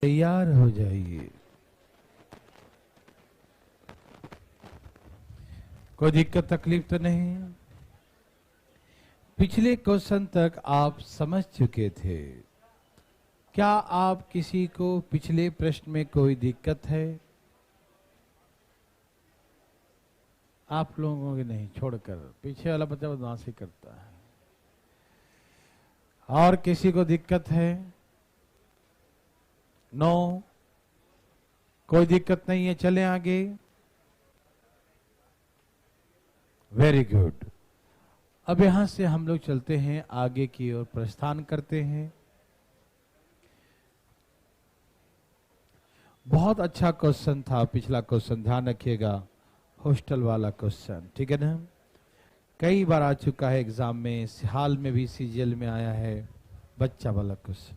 तैयार हो जाइए। कोई दिक्कत तकलीफ तो नहीं है? पिछले क्वेश्चन तक आप समझ चुके थे। क्या आप किसी को पिछले प्रश्न में कोई दिक्कत है? आप लोगों की नहीं, छोड़कर पीछे वाला बच्चा बदमाशी करता है। और किसी को दिक्कत है? नो, कोई दिक्कत नहीं है, चलें आगे। Very good. अब यहां से हम लोग चलते हैं आगे की ओर, प्रस्थान करते हैं। बहुत अच्छा क्वेश्चन था पिछला क्वेश्चन, ध्यान रखिएगा, हॉस्टल वाला क्वेश्चन, ठीक है ना? कई बार आ चुका है एग्जाम में, हाल में भी सीजीएल में आया है, बच्चा वाला क्वेश्चन।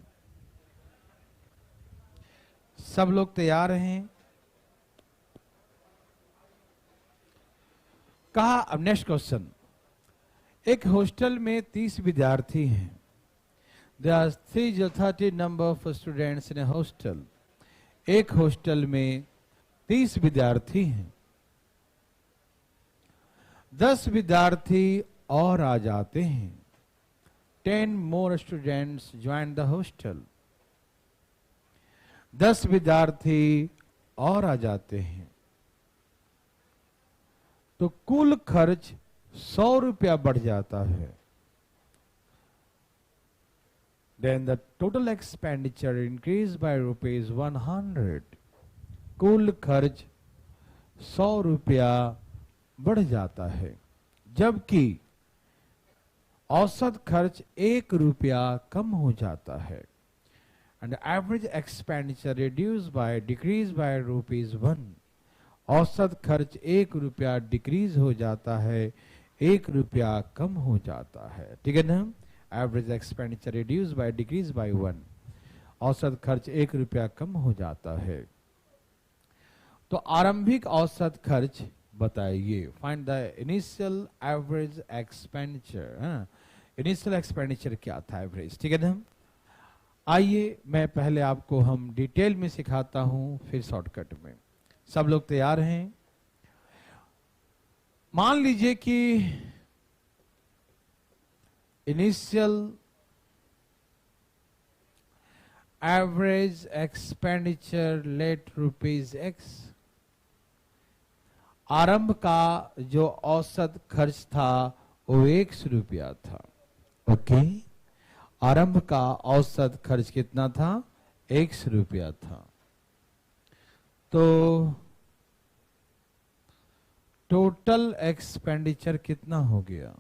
सब लोग तैयार हैं? कहा अब नेक्स्ट क्वेश्चन, एक हॉस्टल में 30 विद्यार्थी हैं। There are 30 number of students in a hostel. एक हॉस्टल में 30 विद्यार्थी हैं। 10 विद्यार्थी और आ जाते हैं। 10 more students join the hostel. 10 विद्यार्थी और आ जाते हैं तो कुल खर्च 100 रुपया बढ़ जाता है। Then the total expenditure increased by rupees 100. कुल खर्च 100 रुपया बढ़ जाता है, जबकि औसत खर्च 1 रुपया कम हो जाता है। And the average expenditure decreased by rupees 1. औसत खर्च 1 रुपया डिक्रीज हो जाता है, 1 रुपया कम हो जाता है, ठीक है ना? Average expenditure reduce by decrease by 1, औसत खर्च 1 रुपया कम हो जाता है। तो आरंभिक औसत खर्च बताइए। Find the initial average expenditure. Initial expenditure क्या था, एवरेज, ठीक है ना? आइए मैं पहले आपको हम डिटेल में सिखाता हूं, फिर शॉर्टकट में। सब लोग तैयार हैं? मान लीजिए कि initial average expenditure let rupees X, आरंभ का जो औसत खर्च था वो 100 रुपया था। ओके, आरंभ का औसत खर्च कितना था? 100 रुपया था। तो टोटल एक्सपेंडिचर कितना हो गया?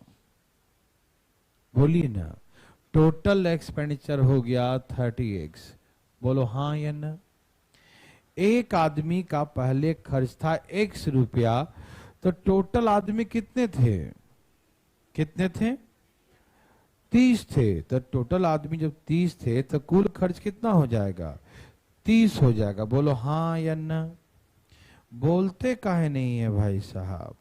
बोलिए ना। टोटल एक्सपेंडिचर हो गया 30x। बोलो हाँ या ना? एक आदमी का पहले खर्च था 100 रुपया, तो टोटल आदमी कितने थे? कितने थे? 30 थे। तो टोटल आदमी जब 30 थे तो कुल खर्च कितना हो जाएगा? 30 हो जाएगा। बोलो हाँ या ना? बोलते काहे नहीं है भाई साहब?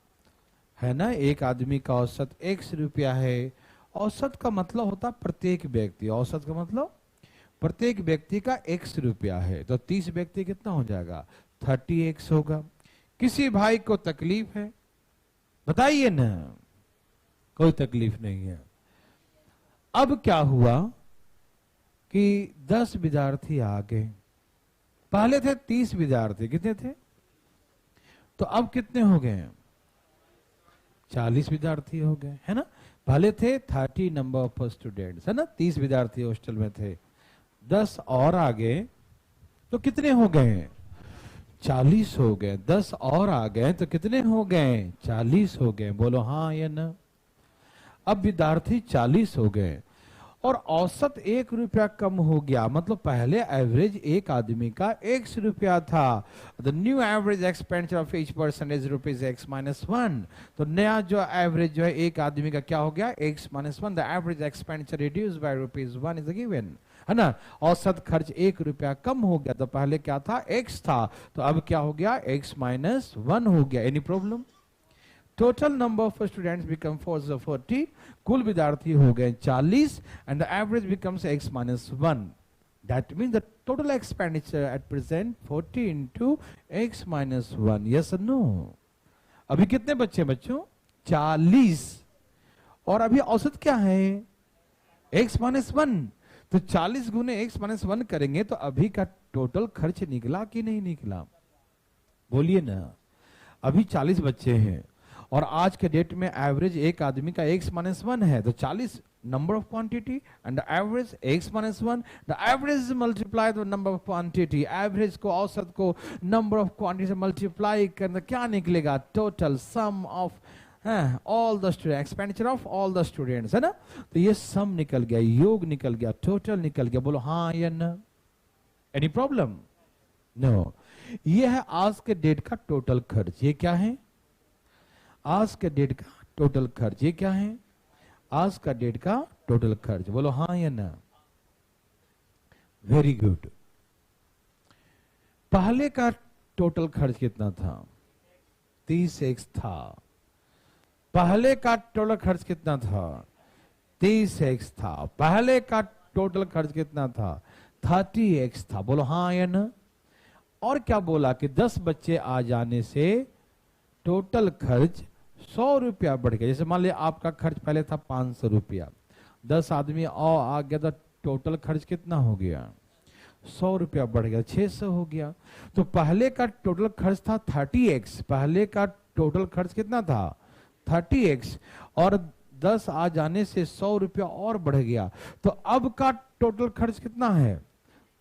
है ना, एक आदमी का औसत 100 रुपया है। औसत का मतलब होता प्रत्येक व्यक्ति, औसत का मतलब प्रत्येक व्यक्ति का 100 रुपया है, तो 30 व्यक्ति कितना हो जाएगा? 30x होगा। किसी भाई को तकलीफ है? बताइए ना। कोई तकलीफ नहीं है। अब क्या हुआ कि 10 विद्यार्थी आ गए। पहले थे 30 विद्यार्थी, कितने थे? तो अब कितने हो गए? 40 विद्यार्थी हो गए, है ना? पहले थे 30 नंबर ऑफ स्टूडेंट्स, है ना? 30 विद्यार्थी हॉस्टल में थे, 10 और आ गए तो कितने हो गए? 40 हो गए। 10 और आ गए तो कितने हो गए? 40 हो गए। बोलो हाँ या ना? अब विद्यार्थी 40 हो गए और औसत 1 रुपया कम हो गया, मतलब पहले एवरेज एक आदमी का 100 रुपया था। The new average expenditure of each person is rupees x minus 1। तो नया जो एवरेज जो है एक आदमी का क्या हो गया? x minus 1। The average expenditure reduce by rupees 1 is given, है ना? औसत खर्च 1 रुपया कम हो गया। तो पहले क्या था? x था, तो अब क्या हो गया? x माइनस 1 हो गया। Any problem? Total number of students become 440, कुल विद्यार्थी हो गए 40 and the average becomes x minus 1। That means the total expenditure at present 40 into x minus 1. Yes or no? अभी कितने बच्चे बच्चों? 40. और अभी औसत क्या है? x minus 1. तो 40 गुने x माइनस 1 करेंगे तो अभी का टोटल खर्च निकला कि नहीं निकला? बोलिए ना. अभी 40 बच्चे हैं और आज के डेट में एवरेज एक आदमी का x माइनस 1 है. तो 40 number of quantity and the average x minus 1, the average is multiplied with number of quantity. Average को औसत को number of quantity से multiply करना क्या निकलेगा? Total sum of all the student expenditure of all the students, है ना. तो ये sum निकल गया, योग निकल गया, total निकल गया. बोलो हाँ या ना? Any problem? No. ये है आज के डेट का टोटल खर्च. ये क्या है? आज के डेट का टोटल खर्च. ये क्या है? आज का डेट का टोटल खर्च. बोलो हाँ या ना? Very good. पहले का टोटल खर्च कितना था? 30x था. पहले का टोटल खर्च कितना था? 30x था. पहले का टोटल खर्च कितना था? 30x था. बोलो हाँ या ना? और क्या बोला कि 10 बच्चे आ जाने से टोटल खर्च 100 रुपया बढ़ गया. जैसे मान लिया आपका खर्च पहले था 500 रुपया, 10 आदमी और आ गया तो टोटल खर्च कितना हो गया? 100 रुपया बढ़ गया, 600 हो गया. तो पहले का टोटल खर्च था 30x. पहले का टोटल खर्च कितना था? 30x. और 10 आ जाने से 100 रुपया और बढ़ गया. तो अब का टोटल खर्च कितना है?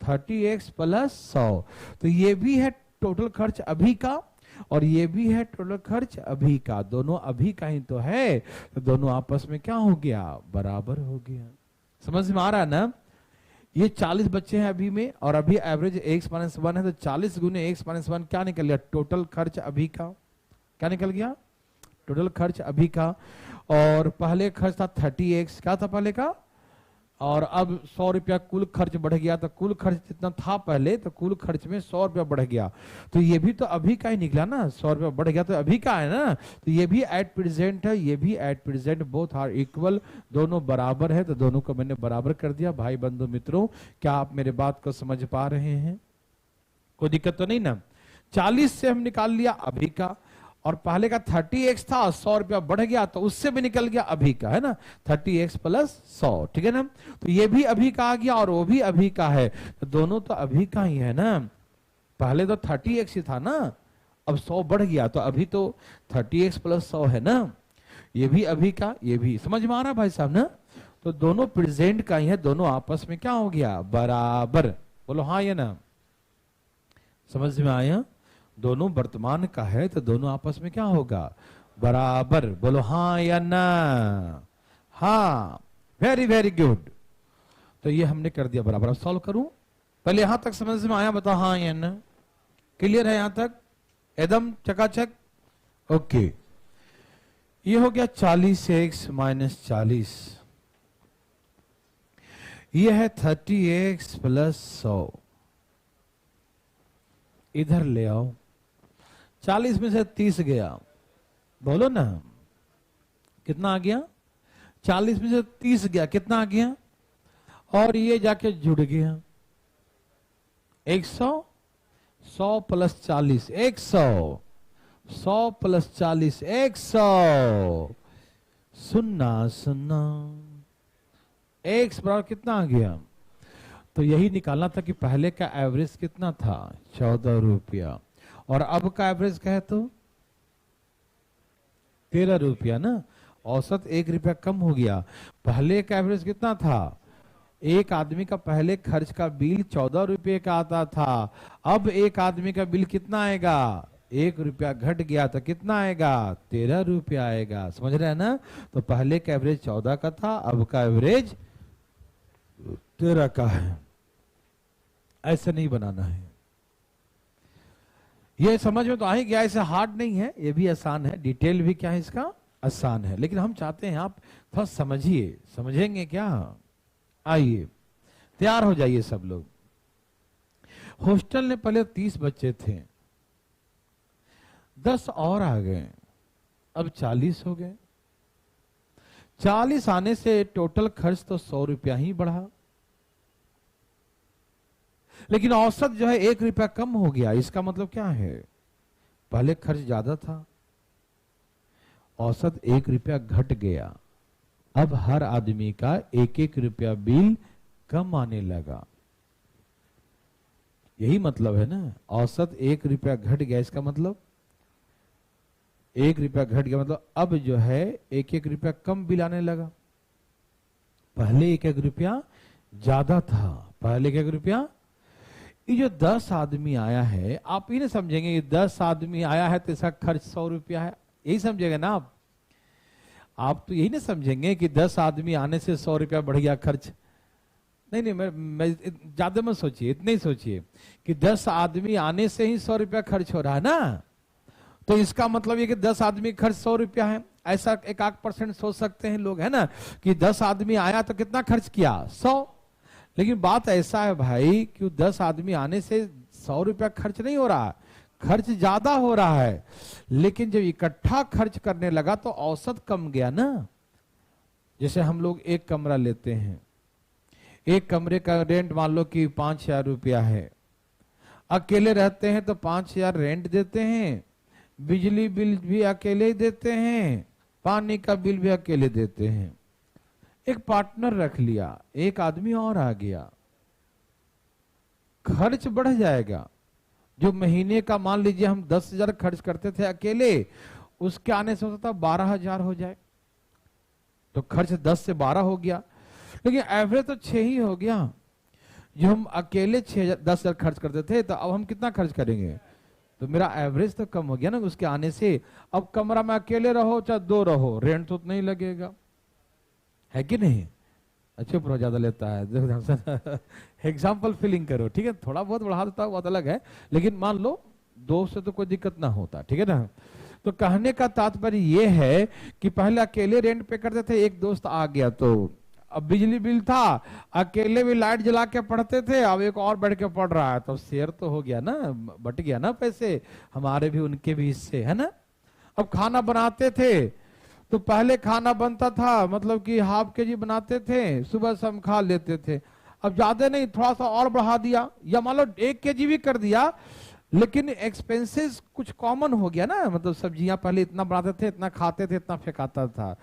30x plus 100. तो ये भी है टोटल खर्च अभी का और ये भी है टोटल खर्च अभी का. दोनों अभी का ही तो है. तो दोनों आपस में क्या हो गया? बराबर हो गया. समझ में आ रहा है ना? ये 40 बच्चे हैं अभी में और अभी एवरेज x माइनस 1 है. तो 40 गुने x माइनस 1 क्या निकल गया? टोटल खर्च अभी का. क्या निकल गया? टोटल खर्च अभी का. और पहले खर्च था 30x. क्या था पहले का? और अब 100 रुपया कुल खर्च बढ़ गया. तो कुल खर्च जितना था पहले तो कुल खर्च में 100 रुपया बढ़ गया. तो ये भी तो अभी का ही निकला ना. 100 रुपया बढ़ गया तो अभी का है ना. तो ये भी एट प्रेजेंट है, ये भी at present. Both are equal. दोनों बराबर है. तो दोनों को मैंने बराबर कर दिया. भाई बंधु मित्रों, क्या आप मेरे बात को समझ पा रहे हैं? कोई दिक्कत तो नहीं ना? 40 से हम निकाल लिया अभी का और पहले का 30x था, 100 रुपया बढ़ गया तो उससे भी निकल गया अभी का, है ना. 30x plus 100. ठीक है ना. तो ये भी अभी का आ गया और वो भी अभी का है. तो दोनों तो अभी का ही है ना. पहले तो 30x ही था ना, अब 100 बढ़ गया तो अभी तो 30x प्लस 100 है ना. ये भी अभी का, ये भी. समझ में आ रहा भाई साहब ना? तो दोनों प्रेजेंट का ही है. दोनों आपस में क्या हो गया? बराबर. बोलो हाँ या ना? समझ में आया? दोनों वर्तमान का है तो दोनों आपस में क्या होगा? बराबर. बोलो हाँ या ना? हाँ. Very very good. तो ये हमने कर दिया बराबर. अब सॉल्व करूं? पहले यहां तक समझ में आया? बताओ हाँ या ना? क्लियर है यहां तक? एकदम चकाचक. ओके. ये हो गया 40x माइनस 40. ये है 30x प्लस 100. इधर ले आओ. 40 में से 30 गया. बोलो ना कितना आ गया? 40 में से 30 गया. कितना आ गया? और ये जाके जुड़ गया 100. 100 प्लस 40 100. 100 प्लस 40 100. सुनना सुनना. x बराबर कितना आ गया? तो यही निकालना था कि पहले का एवरेज कितना था? 14 रुपया. और अब का एवरेज क्या है? तो 13 रुपया ना. औसत 1 रुपया कम हो गया. पहले का एवरेज कितना था? एक आदमी का पहले खर्च का बिल 14 रुपये का आता था. अब एक आदमी का बिल कितना आएगा? 1 रुपया घट गया तो कितना आएगा? 13 रुपया आएगा. समझ रहे हैं ना? तो पहले का एवरेज 14 का था, अब का एवरेज 13 का है. ऐसा नहीं बनाना है. ये समझ में तो आ ही गया. ऐसे हार्ड नहीं है, ये भी आसान है. डिटेल भी क्या है इसका? आसान है. लेकिन हम चाहते हैं आप थोड़ा समझिए. समझेंगे क्या? आइए तैयार हो जाइए सब लोग. हॉस्टल में पहले 30 बच्चे थे, 10 और आ गए, अब 40 हो गए. 40 आने से टोटल खर्च तो 100 रुपया ही बढ़ा. लेकिन औसत जो है 1 रुपया कम हो गया। इसका मतलब क्या है? पहले खर्च ज्यादा था, औसत 1 रुपया घट गया। अब हर आदमी का 1-1 रुपया बिल कम आने लगा। यही मतलब है ना, औसत 1 रुपया घट गया, इसका मतलब 1 रुपया घट गया, मतलब अब जो है 1-1 रुपया कम बिल आने लगा। पहले 1-1 रुपया ज्यादा था, पहले 1-1 रुपया। ये जो 10 आदमी आया है, आप ये नहीं समझेंगे कि 10 आदमी आया है तो इसका खर्च 100 रुपया है, यही समझेंगे ना आप तो यही नहीं समझेंगे कि 10 आदमी आने से 100 रुपया बढ़ गया खर्च। नहीं नहीं, मैं ज्यादा मत सोचिए, इतने ही सोचिए कि 10 आदमी आने से ही 100 रुपया खर्च हो रहा है ना, तो इसका मतलब ये कि 10 आदमी खर्च 100 रुपया है। ऐसा 1% सोच सकते हैं लोग, है ना, कि 10 आदमी आया तो कितना खर्च किया? 100। लेकिन बात ऐसा है भाई कि 10 आदमी आने से 100 रुपया खर्च नहीं हो रहा, खर्च ज्यादा हो रहा है। लेकिन जब इकट्ठा खर्च करने लगा तो औसत कम गया ना। जैसे हम लोग एक कमरा लेते हैं, एक कमरे का रेंट मान लो कि 5,000 रुपया है, अकेले रहते हैं तो 5,000 रेंट देते हैं, बिजली बिल भी अकेले ही देते हैं, पानी का बिल भी अकेले देते हैं। एक पार्टनर रख लिया, एक आदमी और आ गया, खर्च बढ़ जाएगा। जो महीने का मान लीजिए हम 10,000 खर्च करते थे अकेले, उसके आने से होता था 12,000 हो जाए, तो खर्च 10 से 12 हो गया। लेकिन एवरेज तो 6 ही हो गया। जो हम अकेले 10,000 खर्च करते थे, तो अब हम कितना खर्च करेंगे? तो मेरा एवरेज तो कम हो गया ना उसके आने से। अब कमरा में अकेले रहो चाहे 2 रहो, रेंट तो नहीं लगेगा, है कि नहीं? अच्छे प्रो ज्यादा लेता है, एग्जाम्पल फिलिंग करो, ठीक है, थोड़ा बहुत बढ़ा देता है, बहुत अलग है, लेकिन मान लो 2 से तो कोई दिक्कत ना होता, ठीक है ना। तो कहने का तात्पर्य ये है कि पहले अकेले रेंट पे करते थे, एक दोस्त आ गया तो अब बिजली बिल था, अकेले भी लाइट जला के पढ़ते थे, अब एक और बैठ के पढ़ रहा है, तो शेयर तो हो गया ना, बट गया ना पैसे, हमारे भी उनके भी हिस्से, है ना। अब खाना बनाते थे तो पहले खाना बनता था मतलब कि ½ kg बनाते थे, सुबह से हम खा लेते थे। अब ज्यादा नहीं, थोड़ा सा और बढ़ा दिया, या मान लो 1 kg भी कर दिया, लेकिन एक्सपेंसेस कुछ कॉमन हो गया ना। मतलब सब्जियां पहले इतना बनाते थे, इतना खाते थे, इतना फेंकाता था,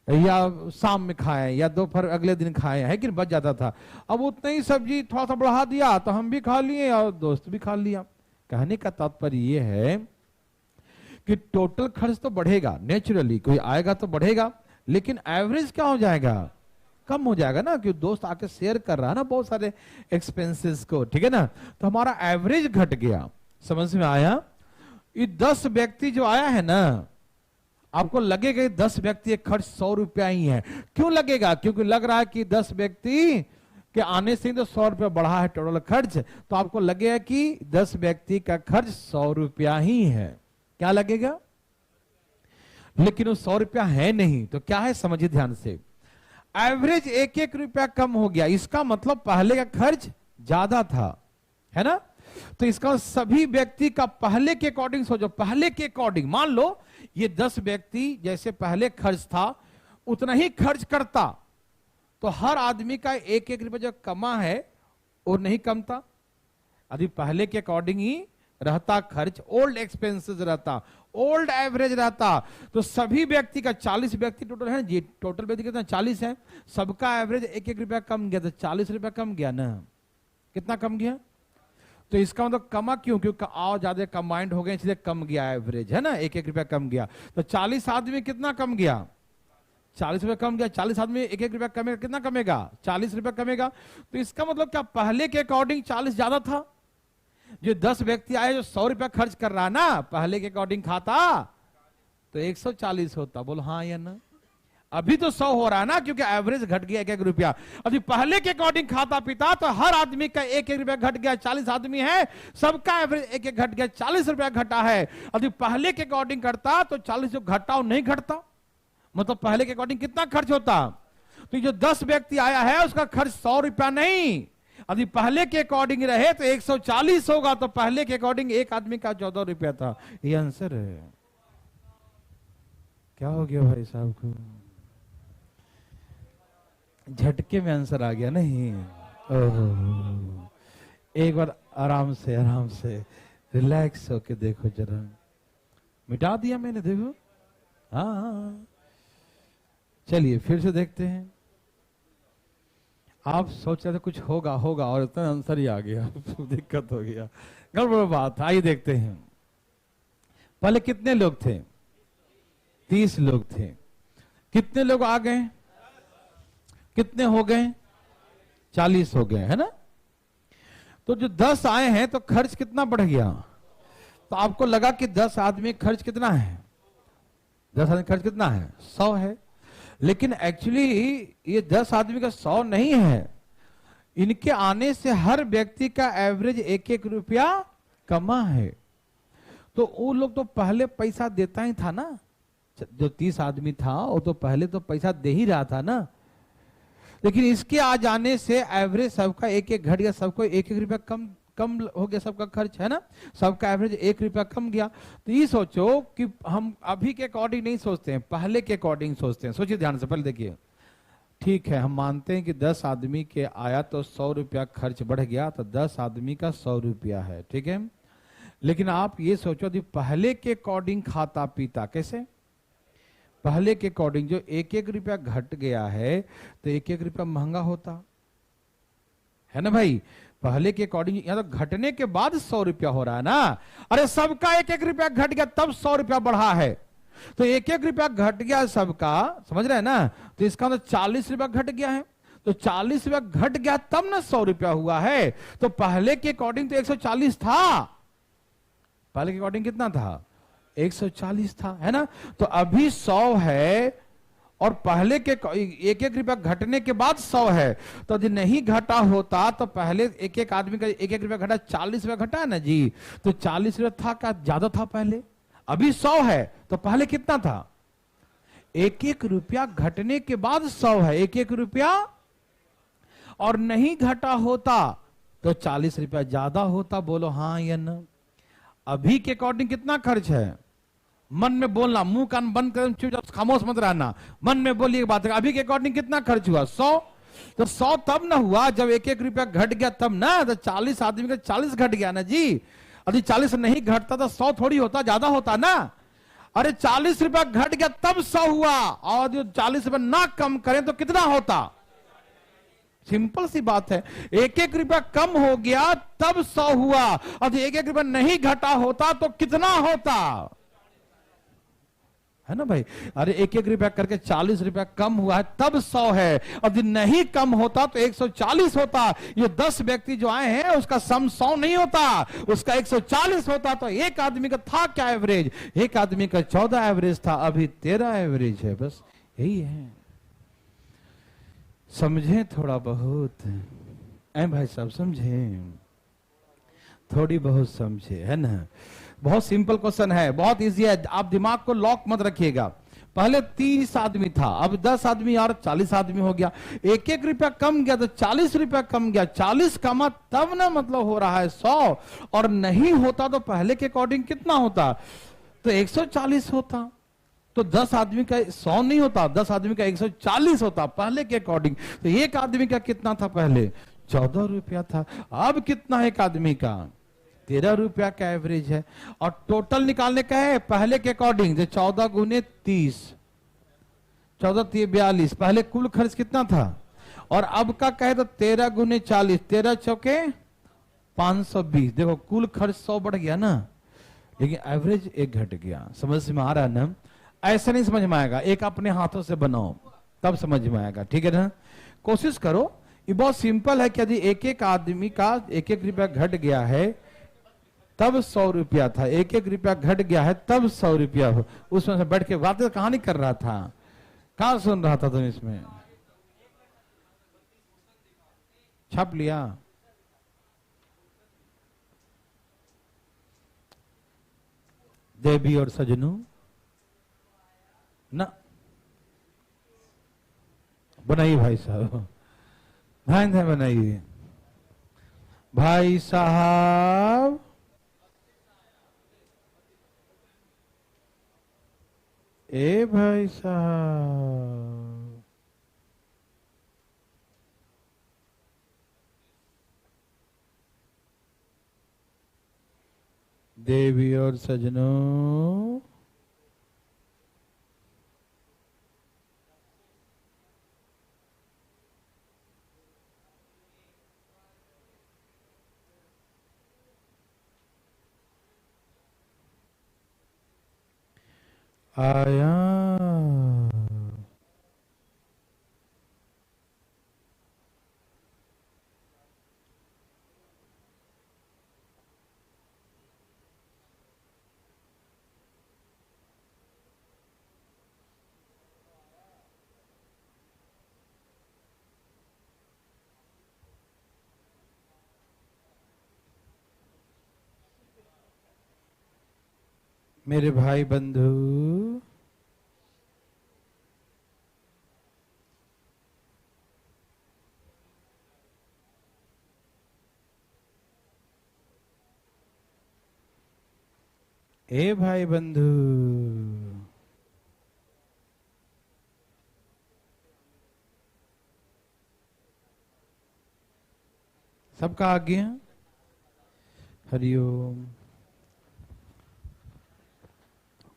या शाम में खाए या दोपहर अगले दिन खाए, है कि बच जाता था। अब उतना ही सब्जी थोड़ा सा बढ़ा दिया तो हम भी खा लिए और दोस्त भी खा लिया। कहने का तात्पर्य ये है कि टोटल खर्च तो बढ़ेगा, नेचुरली कोई आएगा तो बढ़ेगा, लेकिन एवरेज क्या हो जाएगा? कम हो जाएगा ना, क्योंकि दोस्त आके शेयर कर रहा है ना बहुत सारे एक्सपेंसेस को, ठीक है ना। तो हमारा एवरेज घट गया। समझ में आया? ये 10 व्यक्ति जो आया है ना, आपको लगेगा 10 व्यक्ति एक खर्च 100 रुपया ही है। क्यों लगेगा? क्योंकि लग रहा है कि 10 व्यक्ति के आने से ही तो 100 रुपया बढ़ा है टोटल खर्च, तो आपको लगेगा कि 10 व्यक्ति का खर्च 100 रुपया ही है। क्या लगेगा? लेकिन वो 100 रुपया है नहीं, तो क्या है समझिए ध्यान से। एवरेज 1-1 रुपया कम हो गया, इसका मतलब पहले का खर्च ज्यादा था, है ना। तो इसका सभी व्यक्ति का पहले के अकॉर्डिंग सोचो, पहले के अकॉर्डिंग मान लो ये 10 व्यक्ति जैसे पहले खर्च था उतना ही खर्च करता, तो हर आदमी का 1-1 रुपया जो कमा है और नहीं कमता। अभी पहले के अकॉर्डिंग ही रहता खर्च, ओल्ड एक्सपेंसेस रहता, ओल्ड एवरेज रहता, तो सभी व्यक्ति का 40 व्यक्ति टोटल है जी, टोटल व्यक्ति कितना 40 है, सबका एवरेज 1-1 रुपया कम गया, तो 40 रुपया कम गया ना। कितना कम गया? तो इसका मतलब कमा क्यों? क्योंकि आओ ज्यादा कंबाइंड हो गए इसलिए कम गया एवरेज, है ना, 1-1 रुपया कम गया। तो 40 आदमी कितना कम गया? 40 रुपया कम गया। 40 आदमी 1-1 रुपया कमेगा, कितना कमेगा? 40 रुपया कमेगा। तो इसका मतलब क्या पहले के अकॉर्डिंग 40 ज्यादा था? जो 10 व्यक्ति आए जो 100 रुपया खर्च कर रहा ना, पहले के अकॉर्डिंग खाता तो 140 होता। बोलो हाँ या ना? अभी तो 100 हो रहा है ना, क्योंकि एवरेज घट गया 1-1 रुपया। अभी पहले के अकॉर्डिंग खाता पीता तो हर आदमी का 1-1 रुपया घट गया। 40 आदमी है, सबका एवरेज 1-1 घट गया, 40 रुपया घटा है। अभी पहले के अकॉर्डिंग करता तो 40 जो घटा नहीं घटता, मतलब पहले के अकॉर्डिंग कितना खर्च होता? तो जो 10 व्यक्ति आया है उसका खर्च 100 रुपया नहीं, यदि पहले के अकॉर्डिंग रहे तो 140 होगा, तो पहले के अकॉर्डिंग एक आदमी का 14 रुपया था। ये आंसर है। क्या हो गया भाई साहब को? झटके में आंसर आ गया नहीं? ओह, एक बार आराम से रिलैक्स होके देखो जरा। मिटा दिया मैंने, देखो। हाँ, चलिए फिर से देखते हैं। आप सोच रहे थे कुछ होगा होगा और इतना आंसर ही आ गया दिक्कत हो गया, गड़बड़ बात। आइए देखते हैं। पहले कितने लोग थे? 30 लोग थे। कितने लोग आ गए? कितने हो गए? 40 हो गए, है ना। तो जो 10 आए हैं तो खर्च कितना बढ़ गया? तो आपको लगा कि 10 आदमी खर्च कितना है? 10 आदमी खर्च कितना है? 100 है। लेकिन एक्चुअली ये 10 आदमी का 100 नहीं है। इनके आने से हर व्यक्ति का एवरेज 1-1 रुपया कमा है। तो वो लोग तो पहले पैसा देता ही था ना। जो 30 आदमी था वो तो पहले तो पैसा दे ही रहा था ना। लेकिन इसके आ जाने से एवरेज सबका 1-1 घट गया, सबको 1-1 रुपया कम कम हो गया, सबका खर्च, है ना। सबका एवरेज 1 रुपया कम गया। तो ये सोचो कि हम अभी के अकॉर्डिंग नहीं सोचते हैं, पहले के अकॉर्डिंग सोचते हैं। सोचिए ध्यान से, पहले देखिए। ठीक है, हम मानते हैं कि 10 आदमी के आया तो 100 रुपया खर्च बढ़ गया, तो 10 आदमी का 100 रुपया है, ठीक है। लेकिन आप ये सोचो कि पहले के अकॉर्डिंग खाता पीता कैसे? पहले के अकॉर्डिंग जो 1-1 रुपया घट गया है तो 1-1 रुपया महंगा होता है ना भाई। पहले के अकॉर्डिंग यहां तो घटने के बाद 100 रुपया हो रहा है ना। अरे सबका 1-1 रुपया घट गया तब 100 रुपया बढ़ा है। तो 1-1 रुपया घट गया सबका, समझ रहे हैं ना। तो इसका मतलब 40 रुपया घट गया है। तो 40 रुपया घट गया तब ना 100 रुपया हुआ है। तो पहले के अकॉर्डिंग तो 140 था। पहले के अकॉर्डिंग कितना था? 140 था, है ना। तो अभी 100 है और पहले के 1-1 रुपया घटने के बाद 100 है। तो यदि नहीं घटा होता तो पहले 1-1 आदमी का 1-1 रुपया घटा, 40 रुपया घटा है ना जी। तो 40 रुपया था क्या ज्यादा था पहले? अभी 100 है तो पहले कितना था? 1-1 रुपया घटने के बाद 100 है, 1-1 रुपया। और नहीं घटा होता तो 40 रुपया ज्यादा होता। बोलो हाँ या ना। अभी के अकॉर्डिंग कितना खर्च है? मन में बोलना, मुंह कान बंद कर चुपचाप खामोश मत रहना, मन में बोलिए बात। अभी के अकॉर्डिंग कितना खर्च हुआ? 100। तो 100 तब ना हुआ जब 1-1 रुपया घट गया तब ना। तो 40 आदमी का 40 घट गया ना जी। यदि 40 नहीं घटता तो 100 थोड़ी होता, ज्यादा होता ना। अरे 40 रुपया घट गया तब 100 हुआ। और जो 40 रुपया ना कम करें तो कितना होता? सिंपल सी बात है। 1-1 रुपया कम हो गया तब 100 हुआ। और 1-1 रुपया नहीं घटा होता तो कितना होता? है ना भाई। अरे 1-1 रुपया करके 40 रुपया कम हुआ है तब 100 है। और यदि नहीं कम होता तो 140 होता। ये 10 व्यक्ति जो आए हैं उसका सम 100 नहीं होता, उसका 140 होता। तो एक आदमी का था क्या एवरेज? एक आदमी का 14 एवरेज था, अभी 13 एवरेज है। बस यही है। समझे थोड़ा बहुत? ऐ भाई साहब समझे? थोड़ी बहुत समझे, है ना। बहुत सिंपल क्वेश्चन है, बहुत इजी है। आप दिमाग को लॉक मत रखिएगा। पहले 30 आदमी था, अब 10 आदमी और 40 आदमी हो गया। 1-1 रुपया कम गया तो 40 रुपया कम गया। 40 कमा तब ना मतलब हो रहा है 100। और नहीं होता तो पहले के अकॉर्डिंग कितना होता? तो 140 होता। तो 10 आदमी का 100 नहीं होता, 10 आदमी का 140 होता पहले के अकॉर्डिंग। तो एक आदमी का कितना था पहले? 14 रुपया था। अब कितना है एक आदमी का? 13 रुपया का एवरेज है। और टोटल निकालने का है पहले के अकॉर्डिंग। 14 गुने 30, 14 42। पहले कुल खर्च कितना था? और अब का कहे तो 13 गुने 40, 13 चौके 520। देखो कुल खर्च 100 बढ़ गया ना, लेकिन एवरेज 1 घट गया। समझ में आ रहा है ना। ऐसा नहीं समझ में आएगा, एक अपने हाथों से बनाओ तब समझ में आएगा, ठीक है ना। कोशिश करो। ये बहुत सिंपल है कि यदि 1-1 आदमी का 1-1 रुपया घट गया है तब 100 रुपया था, 1-1 रुपया घट गया है तब 100 रुपया हो। उसमें से बैठ के बातें कहानी कर रहा था, कहां सुन रहा था तुम? इसमें छाप लिया। देवी और सजनों ना बनाइए भाई साहब, ध्यान से बनाइए भाई साहब। ए भाई साहब, देवी और सजनों, आया। मेरे भाई बंधु, ए भाई बंधु, सबका आज्ञा। हरिओम।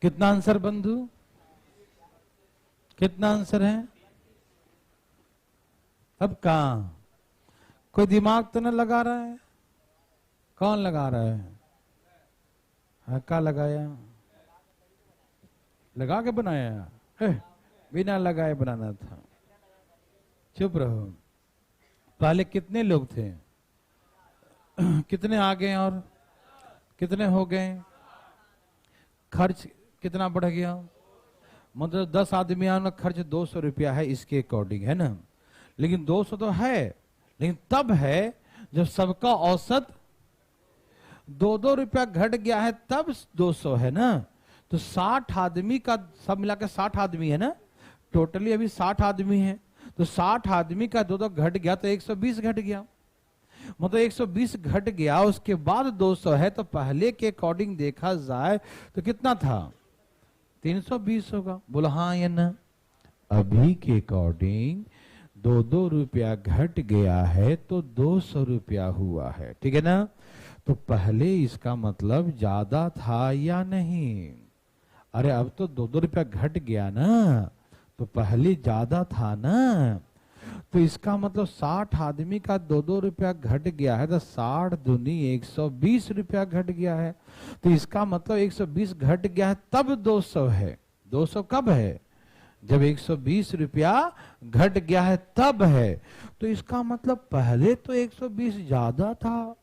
कितना आंसर बंधु? कितना आंसर है? अब कहा कोई दिमाग तो न लगा रहा है? कौन लगा रहा है? हक्का लगाया, लगा के बनाया? बिना लगाए बनाना था। चुप रहो। पहले कितने लोग थे? कितने आ गए और कितने हो गए? खर्च कितना बढ़ गया? मतलब 10 आदमी आना, खर्च 200 रुपया है इसके अकॉर्डिंग, है ना? लेकिन 200 तो है, लेकिन तब है जब सबका औसत 2-2 रुपया घट गया है, तब 200 है ना? तो 60 आदमी का, सब मिला के 60 आदमी है ना? टोटली अभी 60 आदमी है, तो 60 आदमी का 2-2 घट गया तो 120 घट गया। मतलब 120 घट गया, उसके बाद 200 है, तो पहले के अकॉर्डिंग देखा जाए तो कितना था? 320 होगा। बोलो हाँ या ना? अभी के अकॉर्डिंग 2-2 रुपया घट गया है तो 200 रुपया हुआ है, ठीक है ना? तो पहले इसका मतलब ज्यादा था या नहीं? अरे अब तो 2-2 रुपया घट गया ना, तो पहले ज्यादा था ना? तो इसका मतलब 60 आदमी का 2-2 रुपया घट गया है, तो 60 दूनी 120 रुपया घट गया है। तो इसका मतलब 120 घट गया है तब 200 है। 200 कब है? जब 120 रुपया घट गया है तब है। तो इसका मतलब पहले तो 120 ज्यादा था,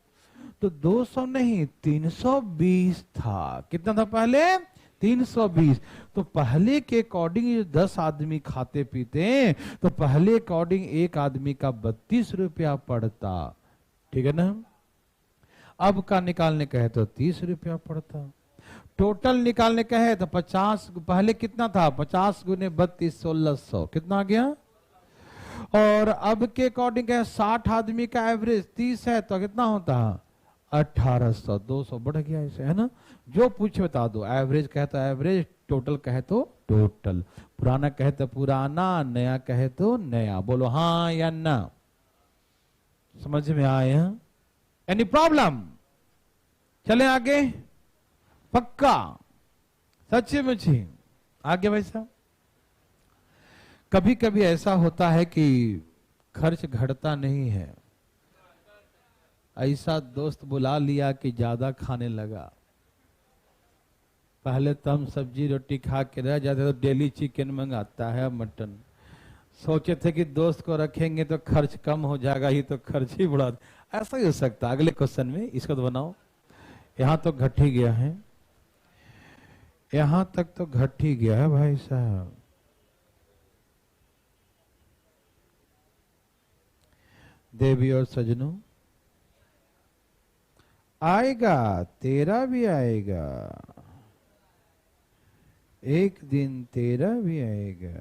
तो 200 नहीं 320 था। कितना था पहले? 320। तो पहले के अकॉर्डिंग 10 आदमी खाते पीते हैं, तो पहले अकॉर्डिंग एक आदमी का 32 रुपया पड़ता, ठीक है ना? अब का निकालने कहे तो 30 रुपया पड़ता। टोटल निकालने कहे तो 50, पहले कितना था? 50 गुने 32 1600, कितना आ गया? और अब के अकॉर्डिंग 60 आदमी का एवरेज 30 है, तो कितना होता है? 1800। 200 बढ़ गया इसे, है ना? जो पूछे बता दो। एवरेज कहे तो एवरेज, टोटल कहे तो टोटल, पुराना कहे तो पुराना, नया कहे तो नया। बोलो हाँ या ना? समझ में आया? Any problem? चले आगे? पक्का? सच्ची मुझी? आगे भाई साहब। कभी कभी ऐसा होता है कि खर्च घटता नहीं है। ऐसा दोस्त बुला लिया कि ज्यादा खाने लगा। पहले तो हम सब्जी रोटी खा के रह जाते, तो डेली चिकन मंगाता है, मटन। सोचे थे कि दोस्त को रखेंगे तो खर्च कम हो जाएगा, ये तो खर्च ही बढ़ा। ऐसा ही हो सकता है। अगले क्वेश्चन में इसको तो बनाओ। यहां तो घट ही गया है, यहां तक तो घट ही गया है भाई साहब। देवी और सजनों, आएगा, तेरा भी आएगा, एक दिन तेरा भी आएगा।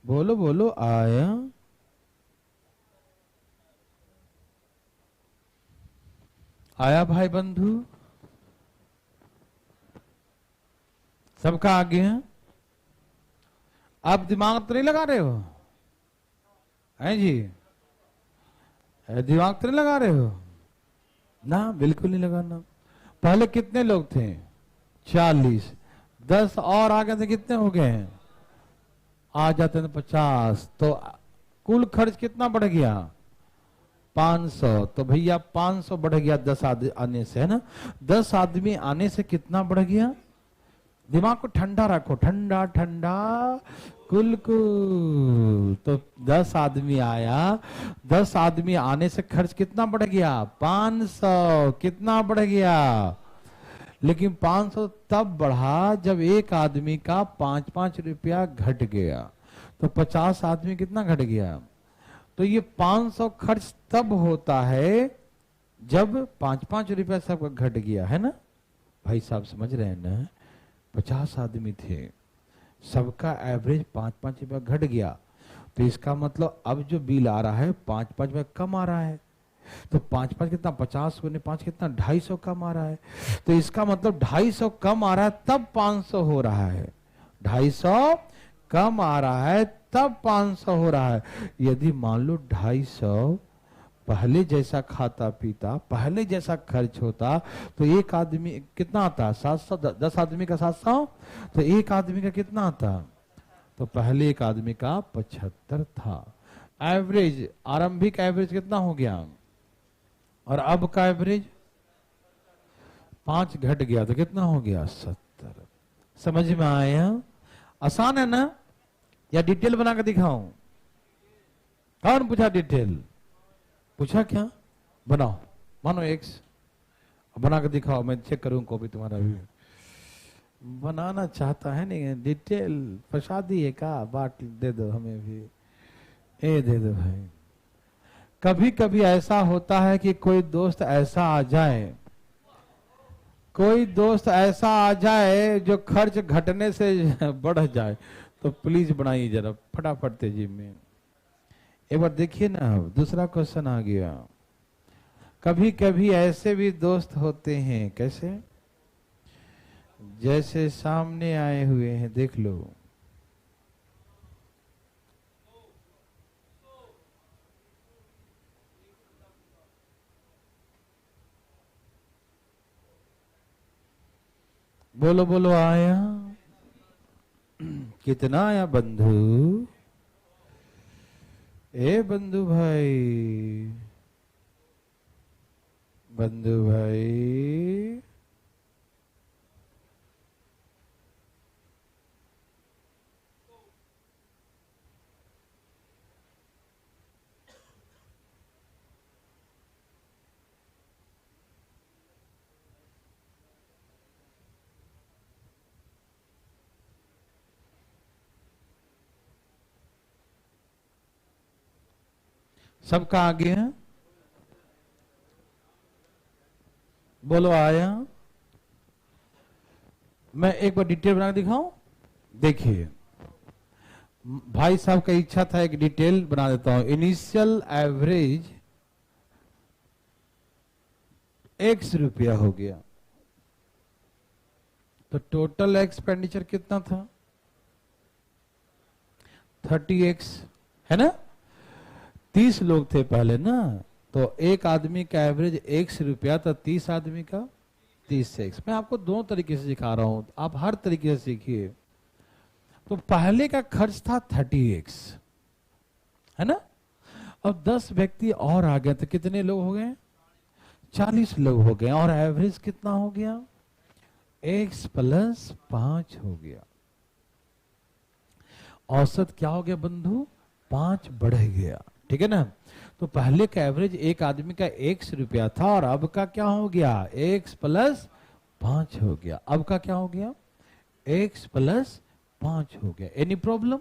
बोलो बोलो, आया? आया भाई बंधु? सबका आ गया? आप दिमाग तो नहीं लगा रहे हो? हैं जी? दिमाग तो नहीं लगा रहे हो ना, बिल्कुल नहीं लगाना। पहले कितने लोग थे? 40। 10 और आगे से कितने हो गए हैं? आ जाते हैं 50। तो कुल खर्च कितना बढ़ गया? 500। तो भैया 500 बढ़ गया 10 आदमी आने से, है ना। 10 आदमी आने से कितना बढ़ गया? दिमाग को ठंडा रखो, ठंडा ठंडा कुल कुल। तो 10 आदमी आया, 10 आदमी आने से खर्च कितना बढ़ गया? 500। कितना बढ़ गया? लेकिन 500 तब बढ़ा जब एक आदमी का 5-5 रुपया घट गया। तो 50 आदमी कितना घट गया? तो ये 500 खर्च तब होता है जब 5-5 रुपया सबका घट गया, है ना भाई साहब, समझ रहे हैं ना। 50 आदमी थे, सबका एवरेज 5-5 रुपया घट गया। तो इसका मतलब अब जो बिल आ रहा है 5-5 रुपया कम आ रहा है। तो 5-5 कितना? 50 गुने 5 कितना? 250 कम आ रहा है। तो इसका मतलब 250 कम आ रहा है तब 500 हो रहा है। 250 कम आ रहा है तब 500 हो रहा है। यदि मान लो 250 पहले जैसा खाता पीता, पहले जैसा खर्च होता, तो एक आदमी कितना आता? 700। 10 आदमी का 700, तो एक आदमी का कितना आता? तो पहले एक आदमी का 75 था। एवरेज, आरंभिक एवरेज कितना हो गया? और अब का एवरेज 5 घट गया, तो कितना हो गया? 70। समझ में आया? आसान है ना? या डिटेल बना के दिखाऊं? कौन पूछा डिटेल? पूछा क्या? बनाओ, मानो एक्स बना के दिखाओ, मैं चेक करूं कॉपी तुम्हारा भी। बनाना चाहता है नहीं, डिटेल प्रसादी है का? बाट दे दो हमें भी, ए दे दो भाई। कभी कभी ऐसा होता है कि कोई दोस्त ऐसा आ जाए, कोई दोस्त ऐसा आ जाए जो खर्च घटने से बढ़ जाए, तो प्लीज बनाइए जरा फटाफट तेजी में। एक बार देखिए ना, दूसरा क्वेश्चन आ गया। कभी कभी ऐसे भी दोस्त होते हैं, कैसे? जैसे सामने आए हुए हैं, देख लो। बोलो बोलो, आया? कितना आया बंधु? ए बंधु भाई, बंधु भाई, सबका आ गया? बोलो, आया? मैं एक बार डिटेल बना के दिखाऊं? देखिए भाई साहब का इच्छा था एक डिटेल बना देता हूं। इनिशियल एवरेज x रुपया हो गया, तो टोटल एक्सपेंडिचर कितना था? 30x, है ना। 30 लोग थे पहले ना, तो एक आदमी का एवरेज x रुपया, तो 30 आदमी का 30x। मैं आपको दो तरीके से सिखा रहा हूं, आप हर तरीके से सीखिए। तो पहले का खर्च था 30x, है ना। अब 10 व्यक्ति और आ गए, तो कितने लोग हो गए? 40 लोग हो गए, और एवरेज कितना हो गया? x + 5 हो गया। औसत क्या हो गया बंधु? 5 बढ़ गया, ठीक है ना। तो पहले का एवरेज एक आदमी का x रुपया था, और अब का क्या हो गया? x + 5 हो गया। अब का क्या हो गया? x + 5 हो गया। एनी प्रॉब्लम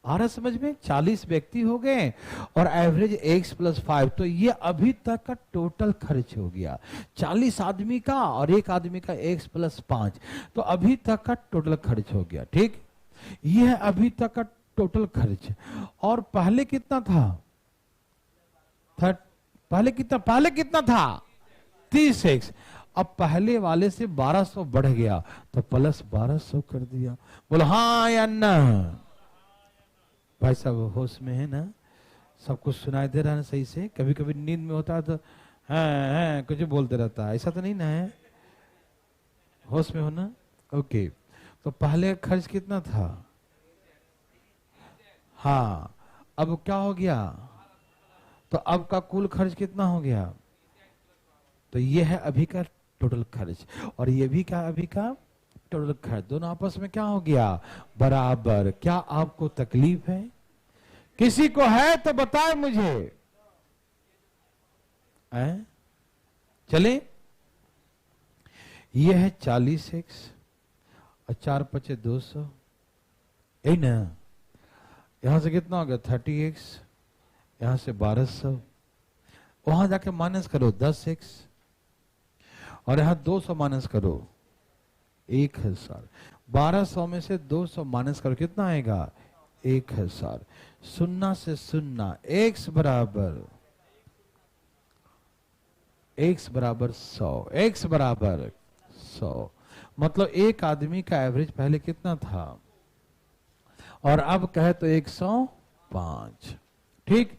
आ रहा समझ में? 40 व्यक्ति हो गए और एवरेज x + 5, तो ये अभी तक का टोटल खर्च हो गया। 40 आदमी का और एक आदमी का x + 5, तो अभी तक का टोटल खर्च हो गया, ठीक। ये है अभी तक का टोटल खर्च। और पहले कितना था? पहले कितना था? 30x। अब पहले वाले से 1200 बढ़ गया, तो प्लस 1200 कर दिया। बोलो हाँ या ना? भाई साहब होश में है ना? सब कुछ सुनाई दे रहा है ना सही से? कभी कभी नींद में होता है तो हाँ कुछ बोलते रहता है, ऐसा तो नहीं ना है? होश में हो ना? ओके। तो पहले खर्च कितना था? हाँ। अब क्या हो गया? तो अब का कुल खर्च कितना हो गया? तो ये है अभी का टोटल खर्च, और ये भी क्या अभी का टोटल खर्च। दोनों आपस में क्या हो गया? बराबर। क्या आपको तकलीफ है? किसी को है तो बताए मुझे। चले, ये है 40x और 4 पचे 200, यही ना? यहां से कितना हो गया? 30x, यहां से 1200, वहां जाके माइनस करो 10x, और यहां 200 माइनस करो 1000। 1200 में से 200 माइनस करो, कितना आएगा? 1000। सुन्ना से सुन्ना, x बराबर 100, x बराबर 100। मतलब एक आदमी का एवरेज पहले कितना था, और अब कहे तो 105। ठीक।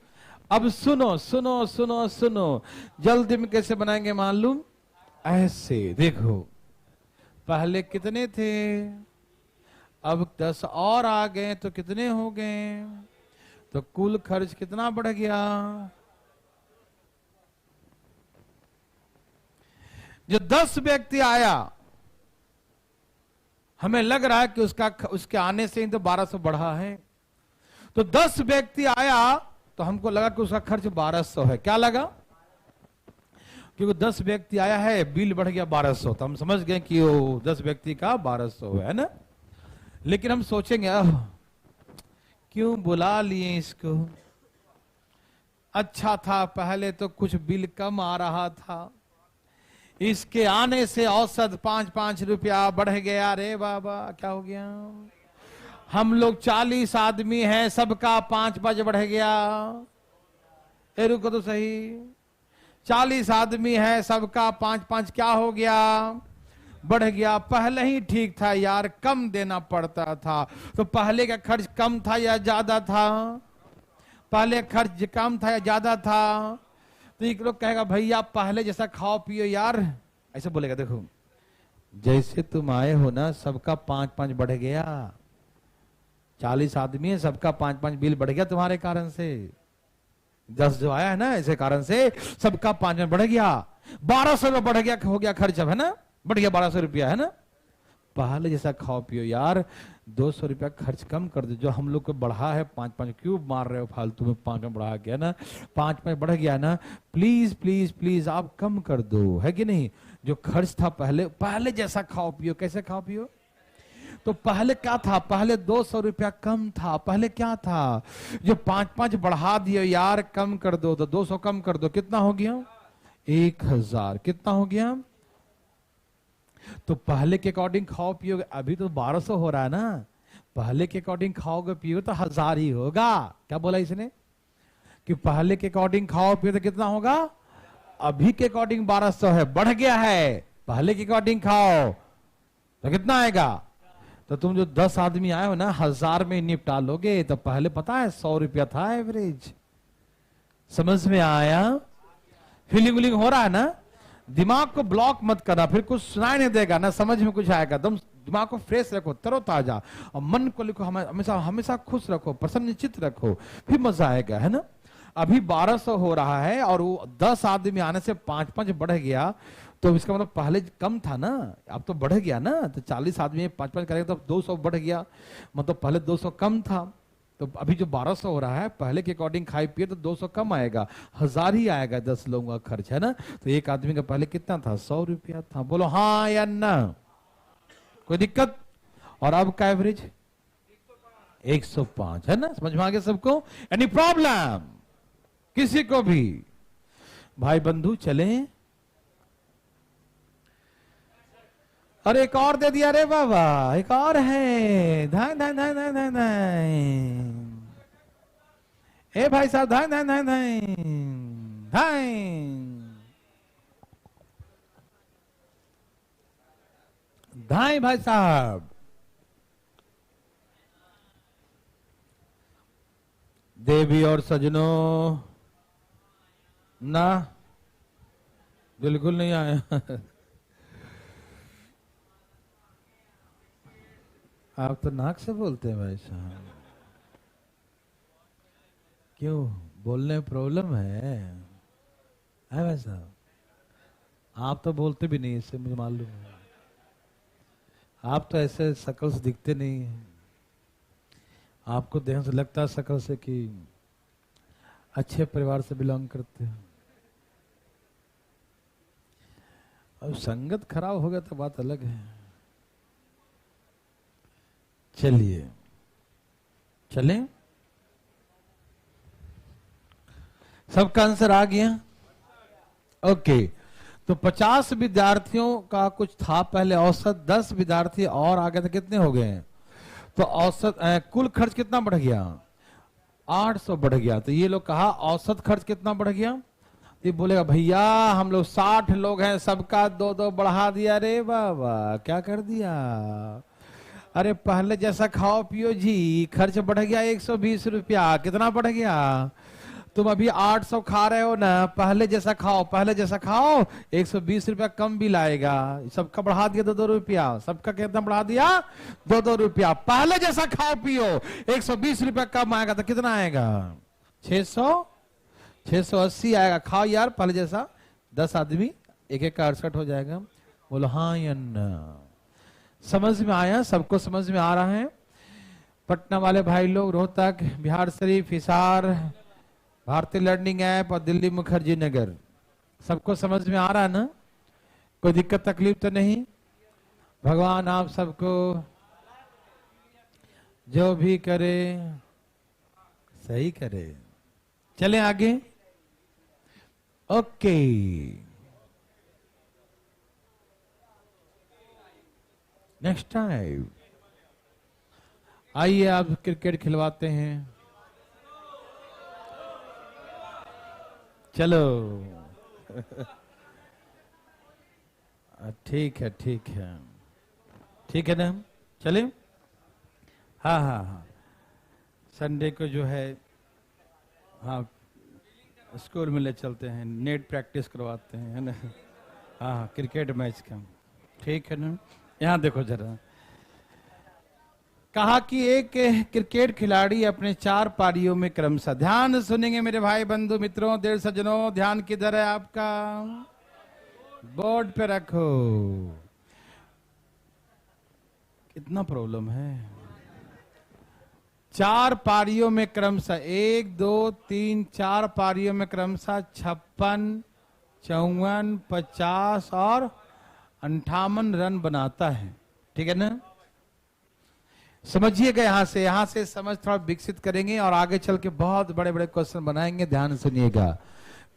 अब सुनो सुनो सुनो सुनो, जल्दी में कैसे बनाएंगे मालूम? ऐसे देखो, पहले कितने थे, अब 10 और आ गए तो कितने हो गए? तो कुल खर्च कितना बढ़ गया? जो 10 व्यक्ति आया, हमें लग रहा है कि उसके आने से ही तो 1200 बढ़ा है। तो 10 व्यक्ति आया तो हमको लगा कि उसका खर्च 1200 है। क्या लगा? क्योंकि 10 व्यक्ति आया है, बिल बढ़ गया 1200, तो हम समझ गए कि वो 10 व्यक्ति का 1200 है ना। लेकिन हम सोचेंगे क्यों बुला लिए इसको, अच्छा था पहले तो कुछ बिल कम आ रहा था, इसके आने से औसत 5-5 रुपया बढ़ गया। रे बाबा क्या हो गया? हम लोग 40 आदमी हैं, सबका 5-5 बढ़ गया। ए रुको तो सही, 40 आदमी है, सबका 5-5 क्या हो गया? बढ़ गया। पहले ही ठीक था यार, कम देना पड़ता था। तो पहले का खर्च कम था या ज्यादा था? पहले खर्च कम था या ज्यादा था? तो एक लोग कहेगा भैया पहले जैसा खाओ पियो यार, ऐसे बोलेगा। देखो जैसे तुम आए हो ना, सबका 5-5 बढ़ गया। 40 आदमी है, सबका 5-5 बिल बढ़ गया तुम्हारे कारण से। 10 जो आया है ना, ऐसे कारण से सबका 5 बढ़ गया। 1200 रुपया बढ़ गया, हो गया खर्च, अब है ना, बढ़ गया 1200 रुपया, है ना। पहले जैसा खाओ पियो यार, 200 रुपया खर्च कम कर दो। जो हम लोग को बढ़ा है 5-5 क्यों मार रहे हो फालतू में? 5 में बढ़ा गया ना, 5-5 बढ़ गया ना, प्लीज प्लीज प्लीज आप कम कर दो, है कि नहीं? जो खर्च था पहले जैसा खाओ पियो। कैसे खाओ पियो? तो पहले क्या था? पहले 200 रुपया कम था। पहले क्या था? जो 5-5 बढ़ा दियो यार, कम कर दो, तो 200 कम कर दो, कितना हो गया? 1000। कितना हो गया? तो पहले के अकॉर्डिंग खाओ पियोगे, अभी तो 1200 हो रहा है ना, पहले के अकॉर्डिंग खाओगे पियो तो 1000 ही होगा। क्या बोला इसने? कि पहले के अकॉर्डिंग खाओ पियो तो कितना होगा? अभी के अकॉर्डिंग 1200 है, बढ़ गया है। पहले के अकॉर्डिंग खाओ तो कितना आएगा? तो तुम जो 10 आदमी आए हो ना, 1000 में निपटा लोगे। तो पहले पता है 100 रुपया था एवरेज। समझ में आया? फीलिंग विलिंग हो रहा है ना? दिमाग को ब्लॉक मत करना, फिर कुछ सुनाई नहीं देगा ना, समझ में कुछ आएगा। एकदम दिमाग को फ्रेश रखो, तरोताजा, और मन को लिखो, हमेशा हमेशा खुश रखो, प्रसन्नचित्त रखो, फिर मजा आएगा, है ना। अभी 1200 हो रहा है और वो 10 आदमी आने से 5-5 बढ़ गया, तो इसका मतलब पहले कम था ना, अब तो बढ़ गया ना। तो 40 आदमी 5-5 करेगा तो 200 बढ़ गया, मतलब पहले 200 कम था। तो अभी जो 1200 हो रहा है, पहले के अकॉर्डिंग खाए पिए तो 200 कम आएगा, 1000 ही आएगा 10 लोगों का खर्च, है ना। तो एक आदमी का पहले कितना था? 100 रुपया था। बोलो हाँ या ना? कोई दिक्कत? और अब का एवरेज 105, है ना। समझ में आ गया सबको? एनी प्रॉब्लम किसी को भी? भाई बंधु चले? और एक और दे दिया रे बाबा, एक और है। धाय धाय धाय धाय धाय धाय, ए भाई साहब, धाय धाय धाय धाय धाय। धाय भाई साहब, देवी और सजनों, ना बिल्कुल नहीं आया। आप तो नाक से बोलते हैं भाई साहब, क्यों बोलने में प्रॉब्लम है भाई साहब? आप तो बोलते भी नहीं, इससे मुझे मालूम है। आप तो ऐसे शक्ल से दिखते नहीं हैं, आपको देखने से लगता है शक्ल से कि अच्छे परिवार से बिलोंग करते हैं। अब संगत खराब हो गया तो बात अलग है। चलिए चलें, सबका आंसर आ गया? ओके, तो 50 विद्यार्थियों का कुछ था पहले औसत, 10 विद्यार्थी और आगे तो कितने हो गए हैं? तो औसत कुल खर्च कितना बढ़ गया? 800 बढ़ गया। तो ये लोग कहा औसत खर्च कितना बढ़ गया? ये बोलेगा भैया हम लोग 60 लोग हैं, सबका 2-2 बढ़ा दिया। रे बाबा क्या कर दिया? अरे पहले जैसा खाओ पियो जी, खर्च बढ़ गया 120 रुपया। कितना बढ़ गया? तुम अभी 800 खा रहे हो ना, पहले जैसा खाओ, पहले जैसा खाओ, 120 रुपया कम भी लाएगा। सबका बढ़ा दिया 2-2 रुपया। सबका कितना बढ़ा दिया? 2-2 रुपया। पहले जैसा खाओ पियो, 120 रुपया कम आएगा तो कितना आएगा? 680 आएगा। खाओ यार पहले जैसा, 10 आदमी, एक का 68 हो जाएगा। बोलो हाँ या ना? समझ में आया? सबको समझ में आ रहा है? पटना वाले भाई लोग, रोहतक, बिहार शरीफ, हिसार, भारतीय लर्निंग ऐप और दिल्ली मुखर्जी नगर, सबको समझ में आ रहा है ना? कोई दिक्कत तकलीफ तो नहीं? भगवान आप सबको जो भी करे सही करे। चलें आगे। ओके, नेक्स्ट टाइम आइए आप क्रिकेट खिलवाते हैं। चलो ठीक है ठीक है ठीक है ना, चले। हाँ हाँ हाँ, संडे को जो है हाँ स्कूल में ले चलते हैं, नेट प्रैक्टिस करवाते हैं, है ना? हाँ हाँ, क्रिकेट मैच का, ठीक है ना? यहाँ देखो जरा, कहा कि एक क्रिकेट खिलाड़ी अपने 4 पारियों में क्रमशः, ध्यान सुनेंगे मेरे भाई बंधु मित्रों, देर सज्जनों, ध्यान किधर है आपका? बोर्ड पे रखो। कितना प्रॉब्लम है? 4 पारियों में क्रमशः 1, 2, 3, 4 पारियों में क्रमशः 56, 54, 50 और 58 रन बनाता है, ठीक है ना? समझिएगा, यहां से समझ थोड़ा विकसित करेंगे और आगे चल के बहुत बड़े बड़े क्वेश्चन बनाएंगे। ध्यान सुनिएगा।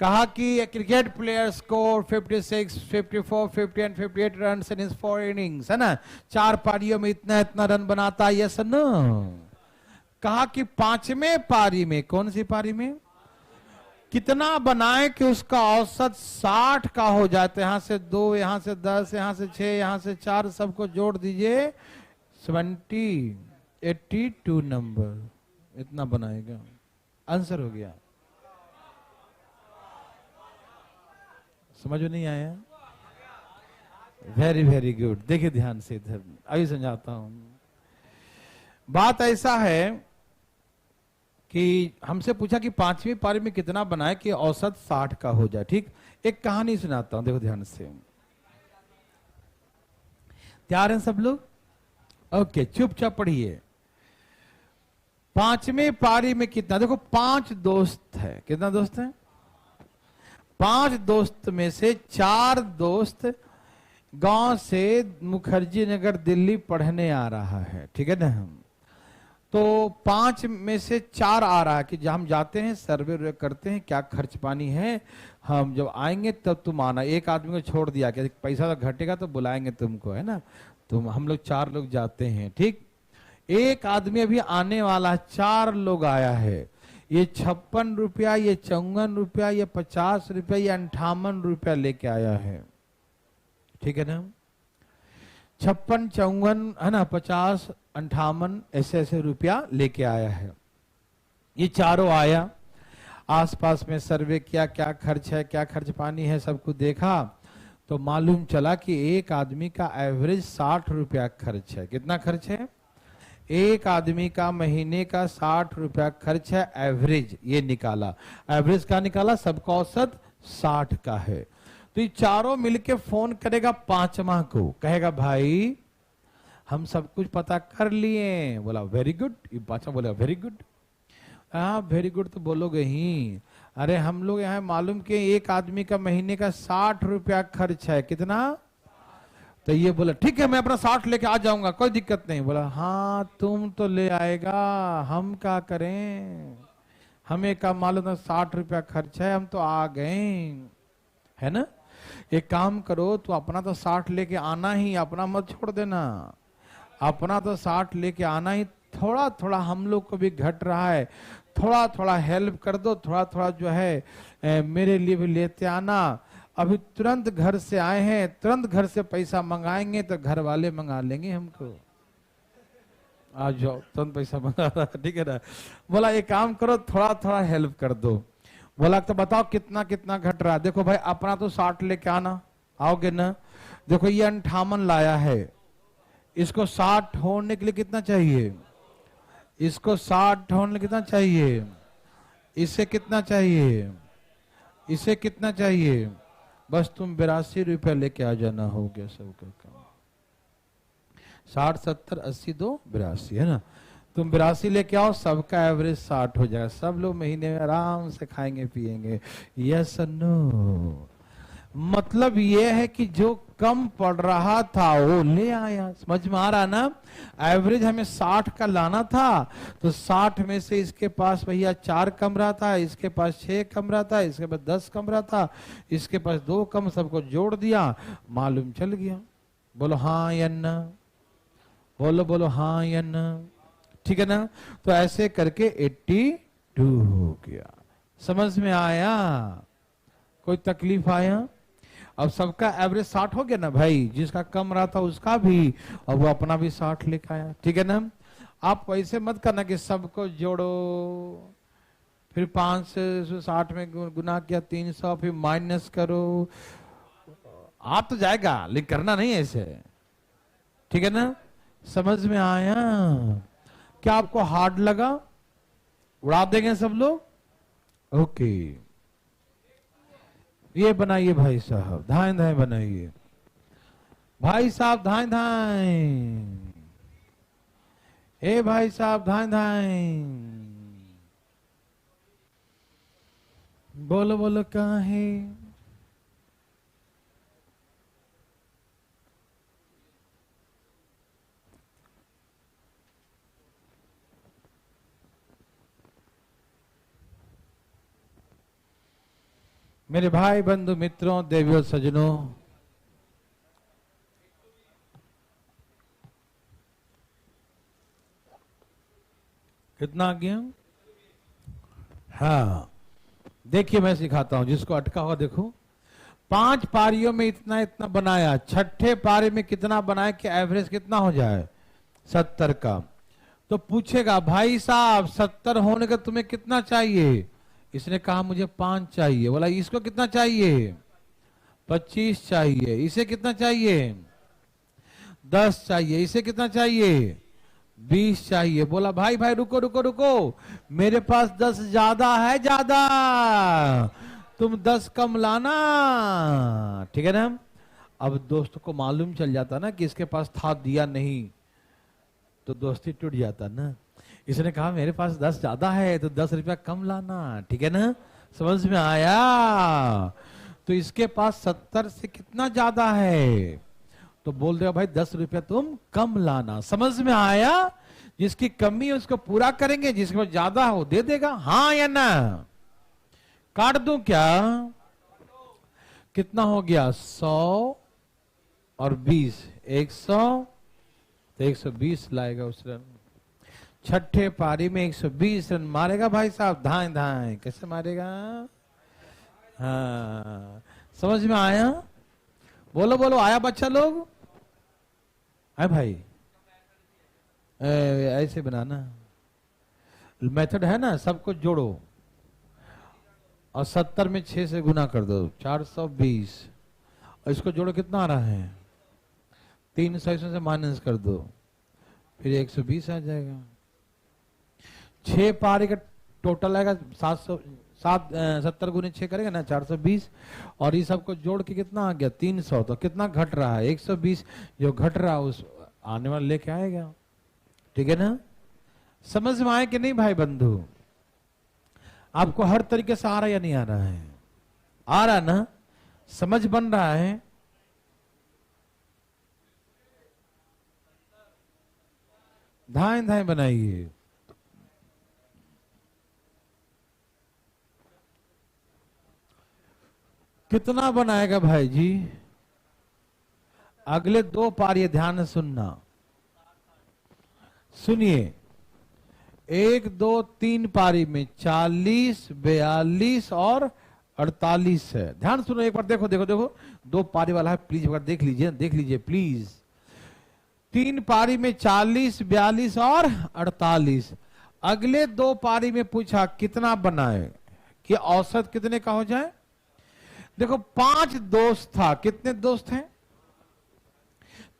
कहा कि cricket player score 56, 54, 50 and 58 run in his 4 innings, है ना? 4 पारियों में इतना इतना रन बनाता है, यस नो? कहा कि 5वें पारी में, कौन सी पारी में कितना बनाए कि उसका औसत 60 का हो जाए? यहां से 2, यहां से 10, यहां से 6, यहां से 4, सबको जोड़ दीजिए 82 नंबर, इतना बनाएगा। आंसर हो गया। समझ में नहीं आया? Very very good. देखिए ध्यान से इधर, अभी समझाता हूं। बात ऐसा है कि हमसे पूछा कि 5वीं पारी में कितना बनाए कि औसत 60 का हो जाए, ठीक? एक कहानी सुनाता हूं, देखो ध्यान से। तैयार हैं सब लोग? ओके, चुपचाप पढ़िए। 5वें पारी में कितना, देखो 5 दोस्त है। कितना दोस्त है? 5 दोस्त में से 4 दोस्त गांव से मुखर्जी नगर दिल्ली पढ़ने आ रहा है, ठीक है ना? हम तो 5 में से 4 आ रहा है कि जब हम जाते हैं सर्वे करते हैं क्या खर्च पानी है, हम जब आएंगे तब तुम आना। एक आदमी को छोड़ दिया कि पैसा तो घटेगा तो बुलाएंगे तुमको, है ना? तुम, हम लोग 4 लोग जाते हैं, ठीक? एक आदमी अभी आने वाला, 4 लोग आया है। ये 56 रुपया, ये 54 रुपया, ये 50 रुपया, ये 58 रुपया लेके आया है, ठीक है ना? 56, 54, है ना, 50, 58 ऐसे ऐसे रुपया लेके आया है। ये चारों आया, आसपास में सर्वे किया, क्या खर्च है, क्या खर्च पानी है, सब कुछ देखा, तो मालूम चला कि एक आदमी का एवरेज 60 रुपया खर्च है। कितना खर्च है? एक आदमी का महीने का 60 रुपया खर्च है, एवरेज ये निकाला। एवरेज का निकाला, सबका औसत 60 का है। तो ये चारों मिलके फोन करेगा पांचवा को, कहेगा भाई हम सब कुछ पता कर लिए। बोला वेरी गुड। ये पांचवा बोला वेरी गुड। हाँ वेरी गुड तो बोलोगे ही। अरे हम लोग यहाँ मालूम कि एक आदमी का महीने का 60 रुपया खर्च है। कितना? तो ये बोला ठीक है मैं अपना 60 लेके आ जाऊंगा, कोई दिक्कत नहीं। बोला हाँ तुम तो ले आएगा, हम क्या करें, हमें का मालूम था 60 रुपया खर्च है, हम तो आ गए, है ना। एक काम करो, तो अपना तो 60 लेके आना ही, अपना मत छोड़ देना, अपना तो 60 लेके आना ही। थोड़ा थोड़ा हम लोग को भी घट रहा है, थोड़ा थोड़ा हेल्प कर दो, थोड़ा थोड़ा जो है मेरे लिए भी लेते आना। अभी तुरंत घर से आए हैं, तुरंत घर से पैसा मंगाएंगे तो घर वाले मंगा लेंगे हमको। आ जाओ, तुरंत पैसा मंगा रहा, ठीक है ना। बोला एक काम करो, थोड़ा थोड़ा हेल्प कर दो। बोला तो बताओ कितना कितना घट रहा है। देखो भाई अपना तो 60 लेके आना, आओगे ना। देखो ये 58 लाया है, इसको 60 होने के लिए कितना चाहिए, इसको 60 होने कितना चाहिए, इसे कितना चाहिए, इसे कितना चाहिए, बस तुम 82 रुपया लेके आ जाना, हो गया सबका काम। 60 70 80 2 82 है ना। तुम 82 लेके आओ, सबका एवरेज 60 हो जाएगा, सब लोग महीने में आराम से खाएंगे पिएंगे। Yes no. मतलब ये है कि जो कम पड़ रहा था वो ले आया। समझ में आ रहा ना। एवरेज हमें 60 का लाना था, तो 60 में से इसके पास भैया 4 कमरा था, इसके पास 6 कमरा था, इसके पास 10 कमरा था, इसके पास 2 कम, सबको जोड़ दिया, मालूम चल गया। बोलो हाँ या ना, बोलो बोलो हाँ या ना, ठीक है ना। तो ऐसे करके 82 हो गया। समझ में आया? कोई तकलीफ आया? अब सबका एवरेज 60 हो गया ना भाई, जिसका कम रहा था उसका भी, और वो अपना भी 60 लेकर आया, ठीक है ना। आप वैसे मत करना कि सबको जोड़ो, फिर 5 से 60 में गुना किया 300, फिर माइनस करो, आ तो जाएगा लेकिन करना नहीं ऐसे, ठीक है ना। समझ में आया? क्या आपको हार्ड लगा? उड़ा देंगे सब लोग, ओके। ये बनाइए भाई साहब, धाए धाए बनाइए भाई साहब, धाए धाए, ए भाई साहब धाए धाए, बोलो बोलो कहाँ है। मेरे भाई बंधु मित्रों, देवियों सज्जनों, कितना आ गया? हाँ देखिए मैं सिखाता हूं, जिसको अटका हुआ देखो। 5 पारियों में इतना इतना बनाया, छठे पारी में कितना बनाया कि एवरेज कितना हो जाए 70 का। तो पूछेगा भाई साहब 70 होने का तुम्हें कितना चाहिए, इसने कहा मुझे 5 चाहिए। बोला इसको कितना चाहिए, 25 चाहिए। इसे कितना चाहिए, 10 चाहिए। इसे कितना चाहिए, 20 चाहिए। बोला भाई भाई रुको रुको रुको, मेरे पास 10 ज्यादा है, ज्यादा, तुम 10 कम लाना, ठीक है ना। अब दोस्त को मालूम चल जाता ना कि इसके पास था, दिया नहीं, तो दोस्ती टूट जाता ना। इसने कहा मेरे पास 10 ज्यादा है तो 10 रुपया कम लाना, ठीक है ना। समझ में आया? तो इसके पास 70 से कितना ज्यादा है, तो बोल देगा भाई 10 रुपया तुम कम लाना। समझ में आया? जिसकी कमी है उसको पूरा करेंगे, जिसके पास ज्यादा हो दे देगा, हाँ या ना। काट दूं क्या? कितना हो गया, 100 और 20, 100, तो 120 लाएगा उस रन। छठे पारी में 120 रन मारेगा भाई साहब, धाए धाए। कैसे मारेगा? हाँ समझ में आया? बोलो बोलो, आया बच्चा लोग? है भाई, ऐसे बनाना। मेथड है ना, सबको जोड़ो और 70 में 6 से गुना कर दो, 420। और इसको जोड़ो, कितना आ रहा है? 300, इसमें से माइनस कर दो, फिर 120 आ जाएगा। 6 पारी का टोटल आएगा 70 गुने 6 करेगा ना 420, और ये सबको जोड़ के कितना आ गया? 300। तो कितना घट रहा है? 120। जो घट रहा है उस आने वाला लेके आएगा। ठीक है ना? समझ में आए कि नहीं भाई बंधु? आपको हर तरीके से आ रहा है या नहीं आ रहा है? आ रहा ना? समझ बन रहा है? धाएं धाएं बनाइए। कितना बनाएगा भाई जी? अगले 2 पारी ध्यान से सुनना, सुनिए। 1 2 3 पारी में 40, 42 और 48 है। ध्यान सुनो एक बार, देखो देखो देखो, 2 पारी वाला है, प्लीज एक बार देख लीजिए, देख लीजिए प्लीज। 3 पारी में 40, 42 और 48। अगले 2 पारी में पूछा कितना बनाए कि औसत कितने का हो जाए। देखो 5 दोस्त था, कितने दोस्त हैं?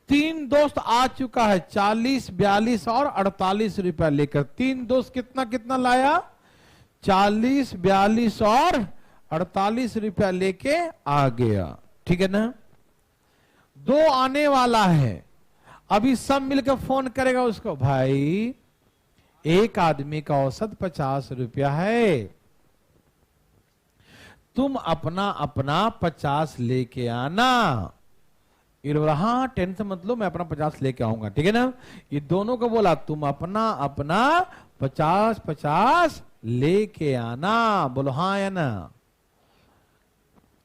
3 दोस्त आ चुका है 40, 42 और 48 रुपया लेकर। 3 दोस्त कितना कितना लाया? 40, 42 और 48 रुपया लेके आ गया। ठीक है ना? 2 आने वाला है, अभी सब मिलकर फोन करेगा उसको, भाई एक आदमी का औसत 50 रुपया है, तुम अपना अपना 50 लेके आना। ये बोला हाँ टेंशन मत लो, मैं अपना 50 लेके आऊंगा। ठीक है ना? ये दोनों को बोला तुम अपना अपना 50 50 लेके आना। बोलो हाँ या ना?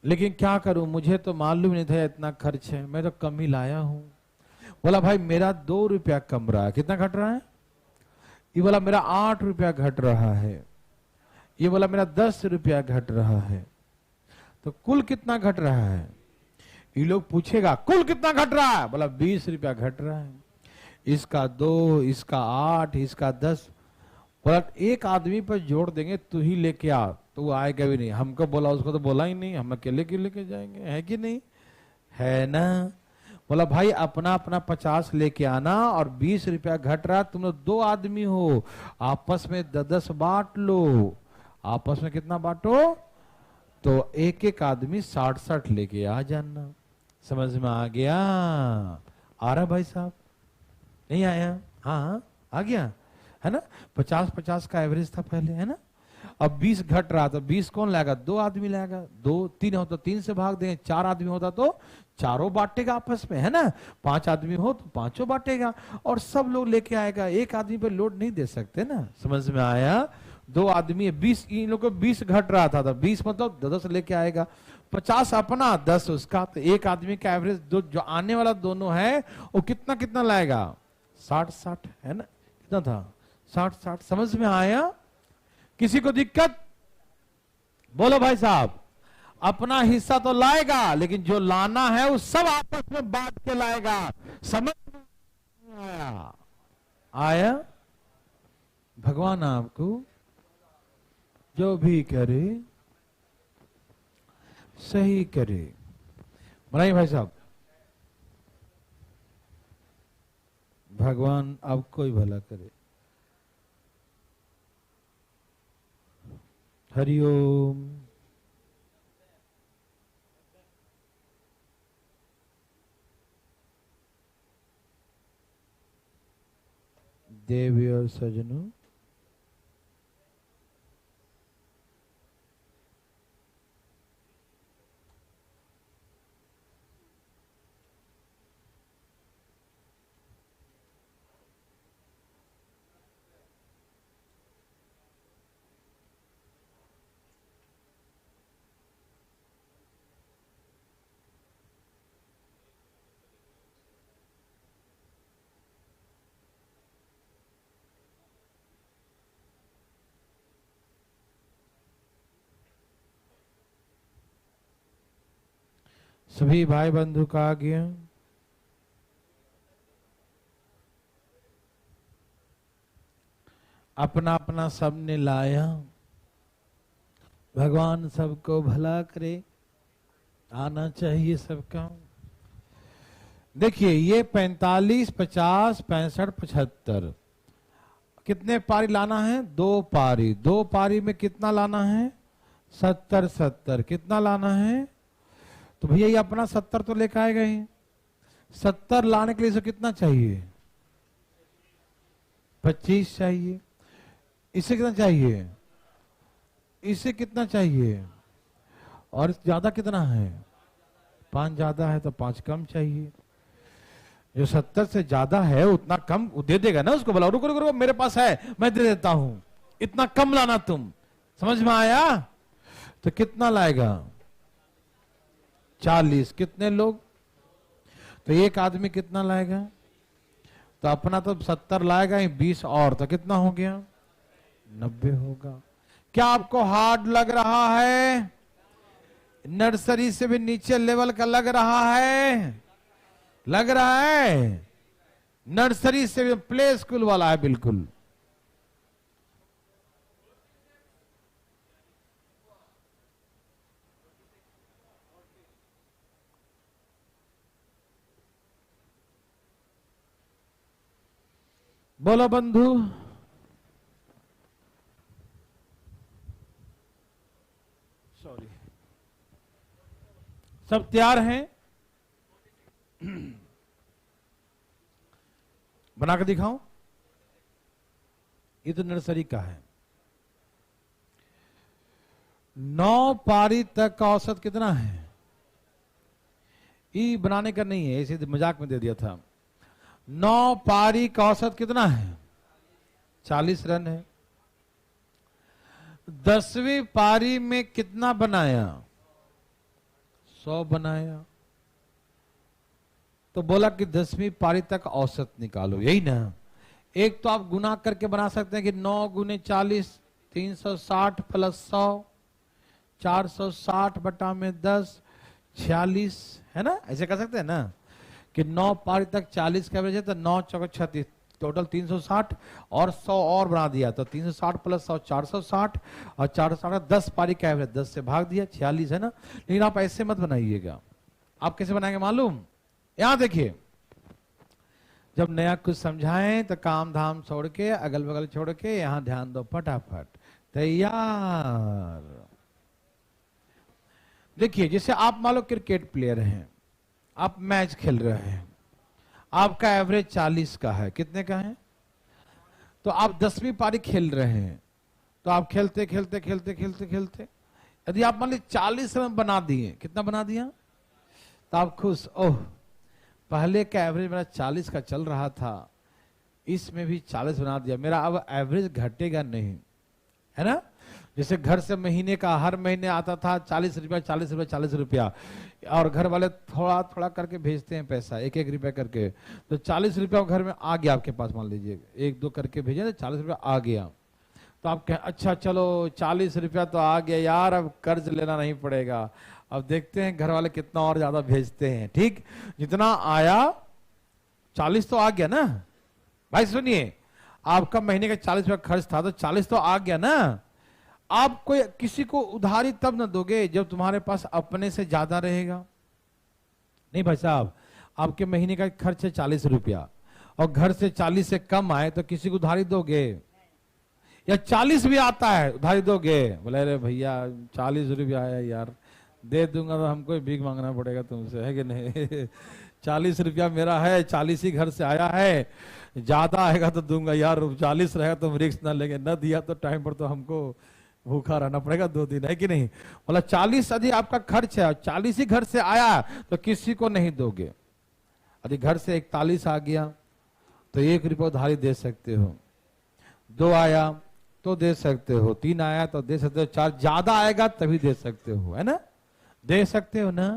लेकिन क्या करूं, मुझे तो मालूम नहीं था इतना खर्च है, मैं तो कम ही लाया हूं। बोला भाई मेरा 2 रुपया कम रहा है। कितना घट रहा है? ये बोला मेरा 8 रुपया घट रहा है। ये बोला मेरा 10 रुपया घट रहा है। तो कुल कितना घट रहा है? ये लोग पूछेगा कुल कितना घट रहा है? बोला 20 रुपया घट रहा है। इसका 2, इसका 8, इसका 10। बोला एक आदमी पर जोड़ देंगे, तू ही लेके आ। तो वो आएगा भी नहीं, हमको बोला, उसको तो बोला ही नहीं, हम अकेले क्यों लेके जाएंगे? है कि नहीं? है ना? बोला भाई अपना अपना 50 लेके आना, और 20 रुपया घट रहा, तुम लोग 2 आदमी हो, आपस में 10 बांट लो। आपस में कितना बांटो? तो एक एक आदमी 60 लेके आ जाना। समझ में आ गया? आ रहा भाई साहब? नहीं आया? हाँ आ गया है ना? 50-50 का एवरेज था पहले, है ना? अब 20 घट रहा, तो 20 कौन लाएगा? 2 आदमी लाएगा। 2 3 हो तो 3 से भाग देंगे, 4 आदमी होता तो चारों बांटेगा आपस में, है ना? 5 आदमी हो तो 5 बांटेगा, और सब लोग लेके आएगा। एक आदमी पे लोड नहीं दे सकते ना। समझ में आया? 2 आदमी है, 20, इन लोगों को 20 घट रहा था, तो 20 मतलब 10 लेके आएगा। 50 अपना, 10 उसका। तो एक आदमी का एवरेज जो आने वाला दोनों है वो कितना कितना लाएगा? 60-60, है ना? कितना था? 60-60। समझ में आया? किसी को दिक्कत? बोलो भाई साहब। अपना हिस्सा तो लाएगा, लेकिन जो लाना है वो सब आपस में बांट के लाएगा। समझ में आया? आया? भगवान आपको जो भी करे सही करे। बनाइए भाई साहब। भगवान आपको ही भला करे। हरिओम। देवी और सजनों, सभी भाई बंधु का आ गया। अपना अपना सबने लाया, भगवान सबको भला करे, आना चाहिए सबका। देखिए ये 45, 50, 65, 75 कितने पारी लाना है? 2 पारी। 2 पारी में कितना लाना है? 70 70। कितना लाना है? तो भैया ये अपना 70 तो लेकर आए गए। 70 लाने के लिए इसे कितना चाहिए? 25 चाहिए। इसे कितना चाहिए? इसे कितना चाहिए? और ज्यादा कितना है? 5 ज्यादा है तो 5 कम चाहिए। जो 70 से ज्यादा है उतना कम दे देगा ना उसको। बोला रुको रुको रुको, मेरे पास है मैं दे देता हूं, इतना कम लाना तुम। समझ में आया? तो कितना लाएगा? 40। कितने लोग? तो एक आदमी कितना लाएगा? तो अपना तो 70 लाएगा ही, 20 और, तो कितना हो गया? 90 होगा। क्या आपको हार्ड लग रहा है? नर्सरी से भी नीचे लेवल का लग रहा है? लग रहा है? नर्सरी से भी प्ले स्कूल वाला है बिल्कुल। बोलो बंधु। सॉरी, सब तैयार हैं? बना के दिखाऊं? ये तो नर्सरी का है। 9 पारी तक का औसत कितना है? ई बनाने का नहीं है, इसे मजाक में दे दिया था। 9 पारी का औसत कितना है? 40 रन है। 10वीं पारी में कितना बनाया? 100 बनाया। तो बोला कि 10वीं पारी तक औसत निकालो, यही ना। एक तो आप गुना करके बना सकते हैं कि 9 गुने 40, 360 प्लस 100, 460 बटा में 10, 46, है ना? ऐसे कर सकते हैं ना कि 9 पारी तक 40 का एवरेज है तो 9 चौका 36, टोटल 360 और 100 और बना दिया तो 360 प्लस 100 460 और 460 10 पारी का एवरेज 10 से भाग दिया 46 है ना। लेकिन आप ऐसे मत बनाइएगा। आप कैसे बनाएंगे मालूम? यहां देखिए, जब नया कुछ समझाएं तो काम धाम छोड़ के, अगल बगल छोड़ के यहां ध्यान दो, फटाफट तैयार। देखिए जैसे आप मान लो क्रिकेट प्लेयर हैं, आप मैच खेल रहे हैं, आपका एवरेज 40 का है। कितने का है? तो आप 10वीं पारी खेल रहे हैं, तो आप खेलते खेलते खेलते खेलते खेलते यदि आप मान लीजिए 40 रन बना दिए, कितना बना दिया? तो आप खुश, ओह पहले का एवरेज मेरा 40 का चल रहा था, इसमें भी 40 बना दिया, मेरा अब एवरेज घटेगा नहीं, है ना। जैसे घर से महीने का हर महीने आता था 40 रुपया 40 रुपया 40 रुपया, और घर वाले थोड़ा थोड़ा करके भेजते हैं पैसा, 1-1 रुपया करके, तो 40 रुपया घर में आ गया आपके पास, मान लीजिए 1-2 करके भेजे तो 40 रुपया आ गया। तो आप कहें अच्छा चलो 40 रुपया तो आ गया यार, अब कर्ज लेना नहीं पड़ेगा। अब देखते हैं घर वाले कितना और ज्यादा भेजते हैं। ठीक, जितना आया 40 तो आ गया ना भाई। सुनिए, आपका महीने का 40 रुपया खर्च था तो 40 तो आ गया ना। आप कोई किसी को उधारी तब न दोगे जब तुम्हारे पास अपने से ज्यादा रहेगा। नहीं भाई साहब, आपके महीने का खर्च है 40 रुपया और घर से 40 से कम आए तो किसी को उधारी दोगे? या 40 भी आता है उधारी दोगे? बोले अरे भैया 40 रुपया आया यार, दे दूंगा तो हमको भीख मांगना पड़ेगा तुमसे, है कि नहीं? 40 रुपया मेरा है, 40 ही घर से आया है, ज्यादा आएगा तो दूंगा यार, 40 रहेगा तो रिस्क ना लेंगे, न दिया तो टाइम पर तो हमको भूखा रहना पड़ेगा 2 दिन, है कि नहीं? बोला 40 यदि आपका खर्च है, 40 ही घर से आया तो किसी को नहीं दोगे। यदि घर से 41 आ गया तो 1 रुपया उधारी दे सकते हो, 2 आया तो दे सकते हो, 3 आया तो दे सकते हो, 4 ज्यादा आएगा तभी दे सकते हो, है ना? दे सकते हो ना।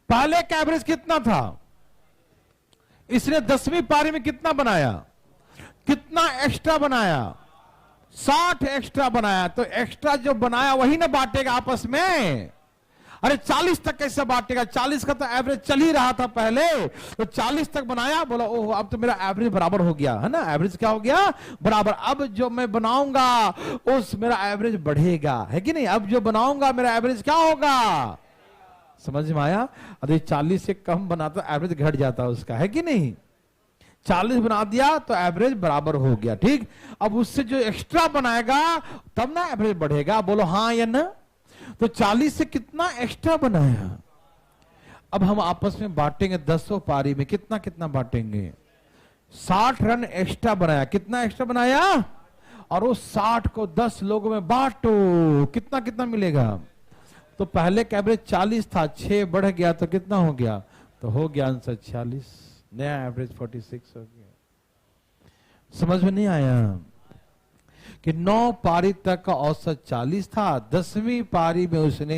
पहले का एवरेज कितना था? इसने 10वीं पारी में कितना बनाया? कितना एक्स्ट्रा बनाया? 60 एक्स्ट्रा बनाया। तो एक्स्ट्रा जो बनाया वही ना बांटेगा आपस में। अरे 40 तक कैसे बांटेगा, 40 का तो एवरेज चल ही रहा था पहले, तो 40 तक बनाया, बोला ओह अब तो मेरा एवरेज बराबर हो गया है ना, एवरेज क्या हो गया बराबर, अब जो मैं बनाऊंगा उस मेरा एवरेज बढ़ेगा, है कि नहीं, अब जो बनाऊंगा मेरा एवरेज क्या होगा, समझ में आया। अरे 40 से कम बनाता एवरेज घट जाता उसका, है कि नहीं, 40 बना दिया तो एवरेज बराबर हो गया, ठीक। अब उससे जो एक्स्ट्रा बनाएगा तब ना एवरेज बढ़ेगा, बोलो हाँ या ना। तो 40 से कितना एक्स्ट्रा बनाया, अब हम आपस में बांटेंगे 10 पारी में, कितना कितना बांटेंगे, 60 रन एक्स्ट्रा बनाया, कितना एक्स्ट्रा बनाया, और उस 60 को 10 लोगों में बांटो, कितना कितना मिलेगा। तो पहले का एवरेज 40 था, 6 बढ़ गया तो कितना हो गया, तो हो गया आंसर 46, नया एवरेज 46 हो गया। समझ में नहीं आया कि 9 पारी तक का औसत 40 था, 10वीं पारी में उसने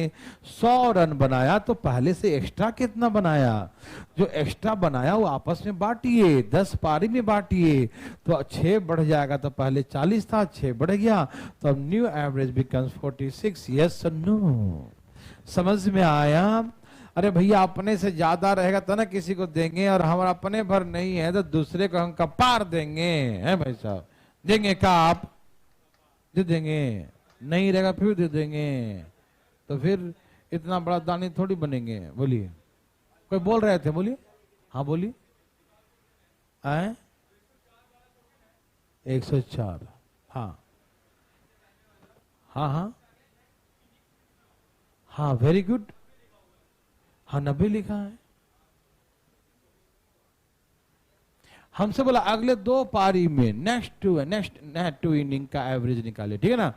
100 रन बनाया, तो पहले से एक्स्ट्रा कितना बनाया, जो एक्स्ट्रा बनाया वो आपस में बांटिए, 10 पारी में बांटिए, तो 6 बढ़ जाएगा, तो पहले 40 था 6 बढ़ गया, तो अब न्यू एवरेज बिकम्स 46, यस और नो। समझ में आया। अरे भैया अपने से ज्यादा रहेगा तो ना किसी को देंगे, और हमारा अपने भर नहीं है तो दूसरे को हम कपार देंगे, है भाई साहब, देंगे का आप दे देंगे, नहीं रहेगा फिर दे देंगे, तो फिर इतना बड़ा दानी थोड़ी बनेंगे। बोलिए, कोई बोल रहे थे, बोलिए, हाँ बोलिए, आए 104, हाँ हाँ हाँ हाँ वेरी गुड, हाँ 90 लिखा है। हमसे बोला अगले 2 पारी में नेक्स्ट टू इनिंग का एवरेज निकाले, ठीक है ना,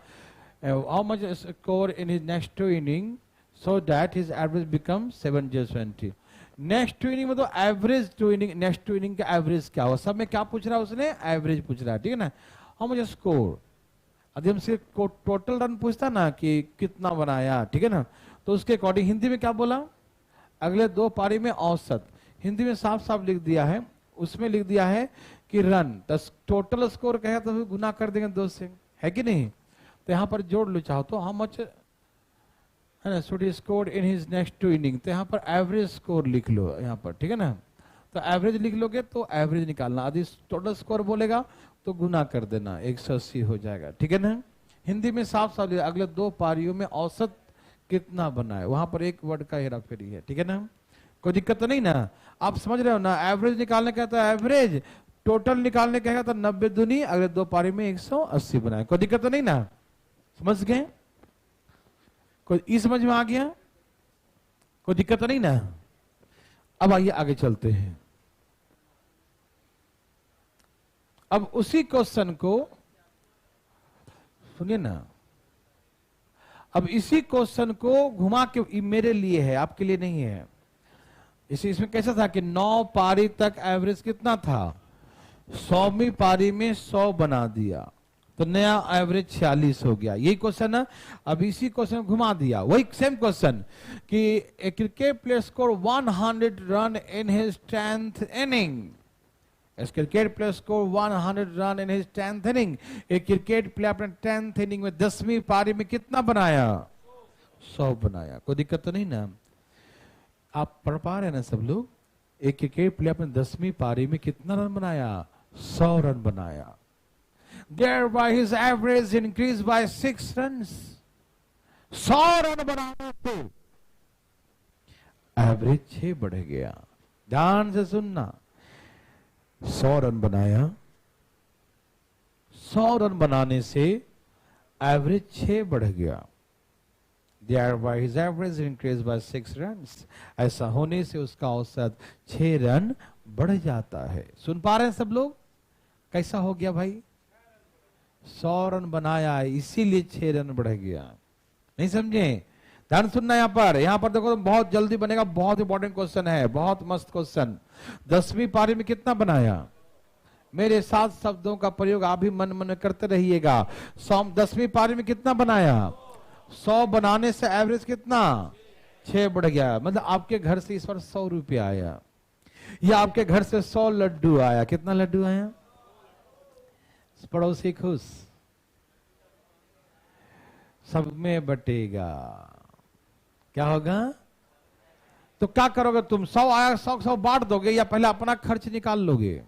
how much score in his next 2 inning so that his average become 720। Next 2 inning में तो एवरेज 2 इनिंग, नेक्स्ट 2 इनिंग का एवरेज क्या हो, सब में क्या पूछ रहा है उसने, एवरेज पूछ रहा है, ठीक है ना। हाउ मच स्कोर, यदि हमसे टोटल रन पूछता ना कि कितना बनाया, ठीक है ना, तो उसके अकॉर्डिंग हिंदी में क्या बोला, अगले 2 पारी में औसत, हिंदी में साफ साफ लिख दिया है, उसमें लिख दिया है कि रन, टोटल स्कोर कहेगा तो फिर गुना कर देंगे 2 से, है कि नहीं, तो यहां पर जोड़ लो चाहो तो, हाउ मच है ना should he score in his next 2 inning, तो यहाँ पर एवरेज स्कोर लिख लो यहाँ पर, ठीक है ना, तो एवरेज लिख लोगे तो एवरेज निकालना, यदि टोटल स्कोर बोलेगा तो गुना कर देना, 180 हो जाएगा, ठीक है ना। हिंदी में साफ साफ अगले 2 पारियों में औसत कितना बना है, वहां पर एक वर्ड का हेरा फेरी है, ठीक है ना, कोई दिक्कत तो नहीं ना, आप समझ रहे हो ना। एवरेज निकालने का तो एवरेज, टोटल निकालने का तो 90 दूनी अगले 2 पारी में 180 बनाए, कोई दिक्कत तो नहीं ना, समझ गए, कोई ई समझ में आ गया, कोई दिक्कत तो नहीं ना। अब आइए आगे चलते हैं, अब उसी क्वेश्चन को सुनिए ना, अब इसी क्वेश्चन को घुमा के, मेरे लिए है आपके लिए नहीं है, इसमें कैसा था कि 9 पारी तक एवरेज कितना था, 100वीं पारी में 100 बना दिया, तो नया एवरेज 46 हो गया, यही क्वेश्चन है। अब इसी क्वेश्चन घुमा दिया, वही सेम क्वेश्चन कि A cricket player score 100 run in his 10th inning, cricket player score 100 run in his 10th inning, एक क्रिकेट प्लेयर अपने 10th इनिंग में 10वीं पारी में कितना बनाया, 100 बनाया, कोई दिक्कत तो नहीं ना, आप पढ़ पा रहे हैं ना सब लोग। एक क्रिकेट प्लेयर अपने 10वीं पारी में कितना रन बनाया, 100 रन बनाया, thereby his average increased by 6 runs, 100 run बनाने से एवरेज 6 बढ़ गया, ध्यान से सुनना, 100 रन बनाया, 100 रन बनाने से एवरेज 6 बढ़ गया, thereby his average increased by 6 runs, ऐसा होने से उसका औसत 6 रन बढ़ जाता है। सुन पा रहे हैं सब लोग, कैसा हो गया भाई, 100 रन बनाया इसीलिए 6 रन बढ़ गया, नहीं समझे, ध्यान सुनना। यहाँ पर देखो तो बहुत जल्दी बनेगा, बहुत इंपॉर्टेंट क्वेश्चन है, बहुत मस्त क्वेश्चन। 10वीं पारी में कितना बनाया, मेरे 7 शब्दों का प्रयोग आप भी मन मन करते रहिएगा। 10वीं पारी में कितना बनाया, 100 बनाने से एवरेज कितना, 6 बढ़ गया, मतलब आपके घर से इस बार 100 रुपया आया, या आपके घर से 100 लड्डू आया, कितना लड्डू आया, पड़ोसी खुश, सब में बटेगा, क्या होगा, तो क्या करोगे तुम? 100 आया, 100 बांट दोगे या पहले अपना खर्च निकाल लोगे?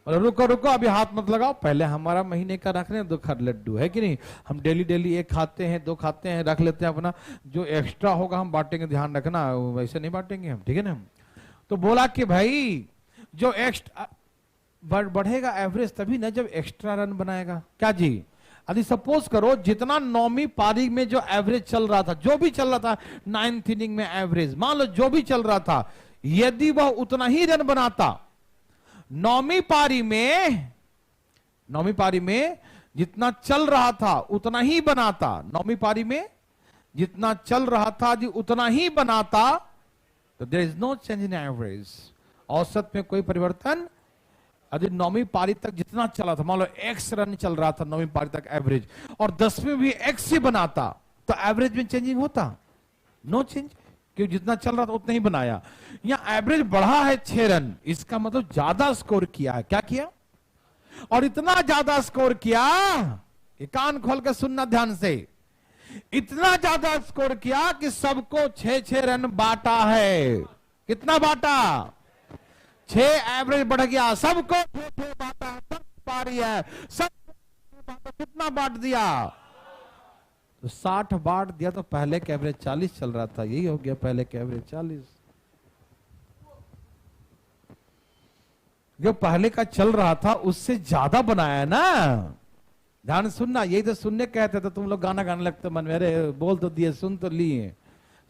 और रुको रुको, अभी हाथ मत लगाओ, पहले हमारा महीने का रख रहे हैं 2 खर लड्डू, है कि नहीं? हम डेली डेली 1 खाते हैं, 2 खाते हैं, रख लेते हैं अपना, जो एक्स्ट्रा होगा हम बांटेंगे, ध्यान रखना, वैसे नहीं बांटेंगे हम, ठीक है ना? तो बोला कि भाई जो एक्स्ट्रा बढ़ेगा एवरेज तभी ना जब एक्स्ट्रा रन बनाएगा। क्या जी? यदि सपोज करो जितना 9वीं पारी में जो एवरेज चल रहा था, जो भी चल रहा था 9th इनिंग में एवरेज, मान लो जो भी चल रहा था, यदि वह उतना ही रन बनाता 9वीं पारी में जितना चल रहा था उतना ही बनाता, 9वीं पारी में जितना चल रहा था यदि उतना ही बनाता, तो there is no change in average, औसत में कोई परिवर्तन। यदि 9वीं पारी तक जितना चला था, मान लो x रन चल रहा था 9वीं पारी तक एवरेज, और 10वीं भी x ही बनाता, तो एवरेज में चेंजिंग होता? नो चेंज, क्योंकि जितना चल रहा था उतना ही बनाया। यहां एवरेज बढ़ा है 6 रन, इसका मतलब ज्यादा स्कोर किया है। क्या किया? और इतना ज्यादा स्कोर किया, ये कान खोल के सुनना ध्यान से, इतना ज्यादा स्कोर किया कि सबको 6-6 रन बांटा है। कितना बांटा? 6, एवरेज बढ़ गया, सबको 6-6 बांटा, 10 पारी है, सब कितना बांट दिया? तो 60 बांट दिया, तो पहले का एवरेज 40 चल रहा था, यही हो गया पहले का एवरेज 40। जो पहले का चल रहा था उससे ज्यादा बनाया ना। ध्यान सुनना, यही तो सुनने कहते थे, तुम लोग गाना गाने लगते मन में, अरे बोल तो दिए, सुन तो लिए,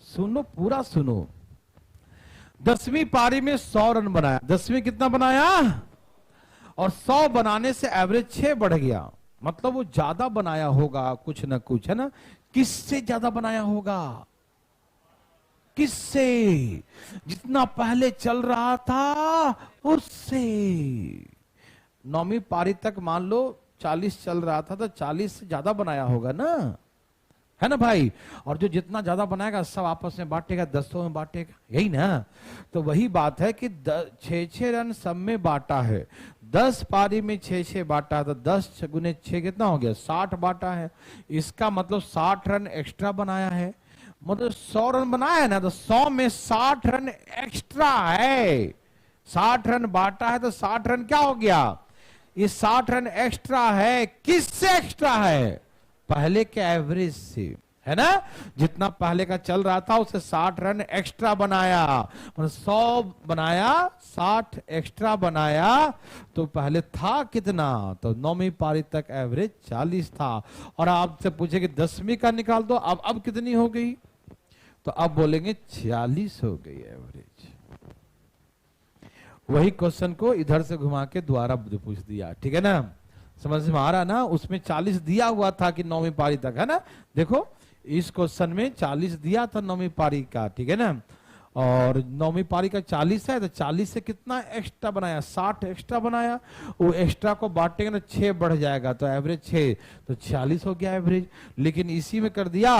सुनो पूरा सुनो। 10वीं पारी में 100 रन बनाया, 10वीं कितना बनाया? और 100 बनाने से एवरेज 6 बढ़ गया, मतलब वो ज्यादा बनाया होगा कुछ ना कुछ, है ना? किससे ज्यादा बनाया होगा? किससे? जितना पहले चल रहा था उससे। 9वीं पारी तक मान लो 40 चल रहा था, तो 40 से ज्यादा बनाया होगा ना, है ना भाई? और जो जितना ज्यादा बनाएगा सब आपस में बांटेगा, 10 में बांटेगा, यही ना? तो वही बात है कि 6-6 रन सब में बांटा है, 10 पारी में 6-6 बांटा, तो 10 गुने 6 कितना हो गया? 60 बांटा है। इसका मतलब 60 रन एक्स्ट्रा बनाया है, मतलब 100 रन बनाया है ना, तो 100 में 60 रन एक्स्ट्रा है। 60 रन बांटा है तो 60 रन क्या हो गया? ये 60 रन एक्स्ट्रा है। किससे एक्स्ट्रा है? पहले के एवरेज से, है ना? जितना पहले का चल रहा था उसे 60 रन एक्स्ट्रा बनाया, मतलब 100 बनाया, 60 एक्स्ट्रा बनाया, तो पहले था कितना? तो 9वीं पारी तक एवरेज 40 था। और आपसे पूछे कि 10वीं का निकाल दो, अब कितनी हो गई? तो अब बोलेंगे 40 हो गई एवरेज। वही क्वेश्चन को इधर से घुमा के दोबारा पूछ दिया, ठीक है ना? समझ में आ रहा ना? उसमें 40 दिया हुआ था कि 9वीं पारी तक, है ना? देखो इस क्वेश्चन में 40 दिया था 9वीं पारी का, ठीक है ना? और 9वीं पारी का 40 है, तो 40 से कितना एक्स्ट्रा बनाया? 60 एक्स्ट्रा बनाया। वो एक्स्ट्रा को बांटेंगे ना 6 बढ़ जाएगा, तो एवरेज 6, तो 46 हो गया एवरेज। लेकिन इसी में कर दिया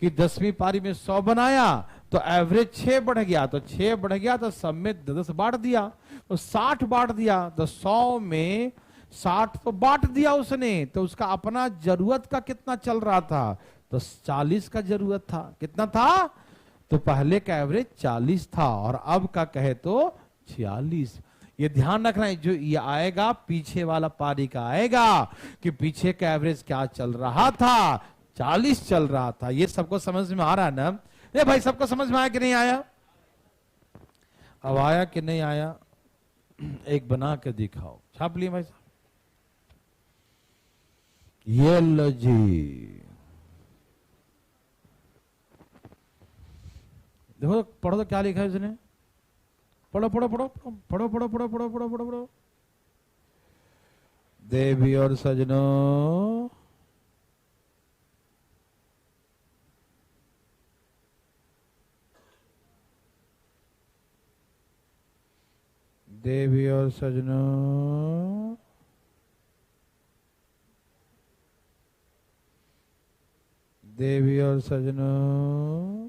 कि 10वीं पारी में 100 बनाया तो एवरेज 6 बढ़ गया, तो 6 बढ़ गया तो सब में 10 बांट दिया, तो 60 बांट दिया, तो 100 में 60 तो बांट दिया उसने, तो उसका अपना जरूरत का कितना चल रहा था? तो 40 का जरूरत था। कितना था? तो पहले का एवरेज 40 था और अब का कहे तो 46। ये ध्यान रखना है, जो ये आएगा पीछे वाला पारी का आएगा कि पीछे का एवरेज क्या चल रहा था? 40 चल रहा था। ये सबको समझ में आ रहा है ना? ये भाई सबको समझ में आया कि नहीं आया? अब आया कि नहीं आया? एक बना के दिखाओ, छाप लिए भाई साहब। ये लो जी, देखो पढ़ो तो क्या लिखा है इसने। पढ़ो पढ़ो पढ़ो पढ़ो पढ़ो पढ़ो पढ़ो पढ़ो पढ़ो पढ़ो। देवी और सजनों, देवी और सजनों, देवी और सजनों,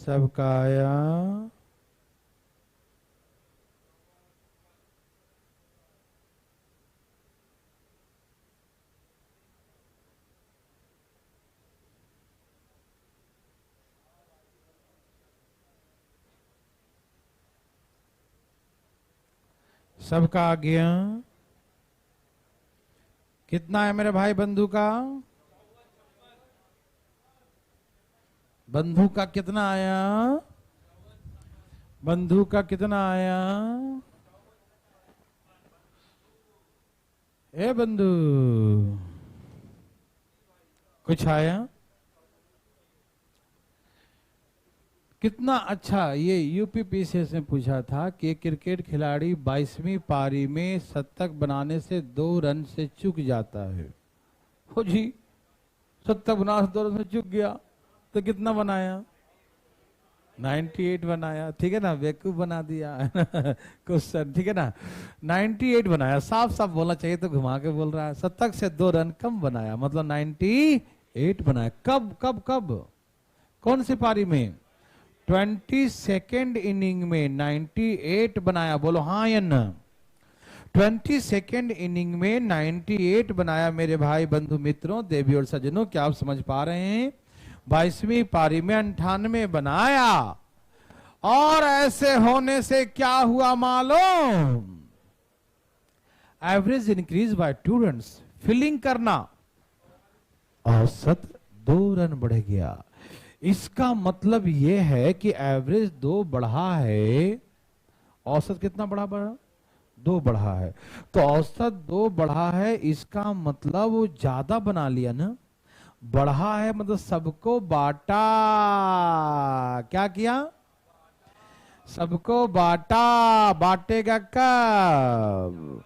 सबका आया। सबका आ गया। कितना है मेरे भाई बंधु का? बंधु का कितना आया? बंधु का कितना आया? ए बंधु कुछ आया? कितना अच्छा। ये यूपीपीसीएस ने पूछा था कि क्रिकेट खिलाड़ी 22वीं पारी में शतक बनाने से 2 रन से चूक जाता है। हो जी, शतक बना 2 रन से चूक गया तो कितना बनाया? 98 बनाया। ठीक है ना, बेवकूफ बना दिया क्वेश्चन। ठीक है ना, 98 बनाया। साफ साफ बोलना चाहिए तो घुमा के बोल रहा है। शतक से 2 रन कम बनाया, मतलब 98 बनाया। कब कब कब? कौन सी पारी में? 22nd इनिंग में 98 बनाया। बोलो हाँ या ना? 22nd इनिंग में 98 बनाया मेरे भाई बंधु मित्रों, देवी और सज्जनों। क्या आप समझ पा रहे हैं? 22वीं पारी में 98 बनाया। और ऐसे होने से क्या हुआ मालूम? Average increase by 2 run. Feeling करना, औसत 2 रन बढ़ गया। इसका मतलब यह है कि एवरेज 2 बढ़ा है, औसत कितना बढ़ा? 2 बढ़ा है। तो औसत 2 बढ़ा है, इसका मतलब वो ज्यादा बना लिया ना। बढ़ा है मतलब सबको बांटा। क्या किया? सबको बांटा। बांटेगा कब?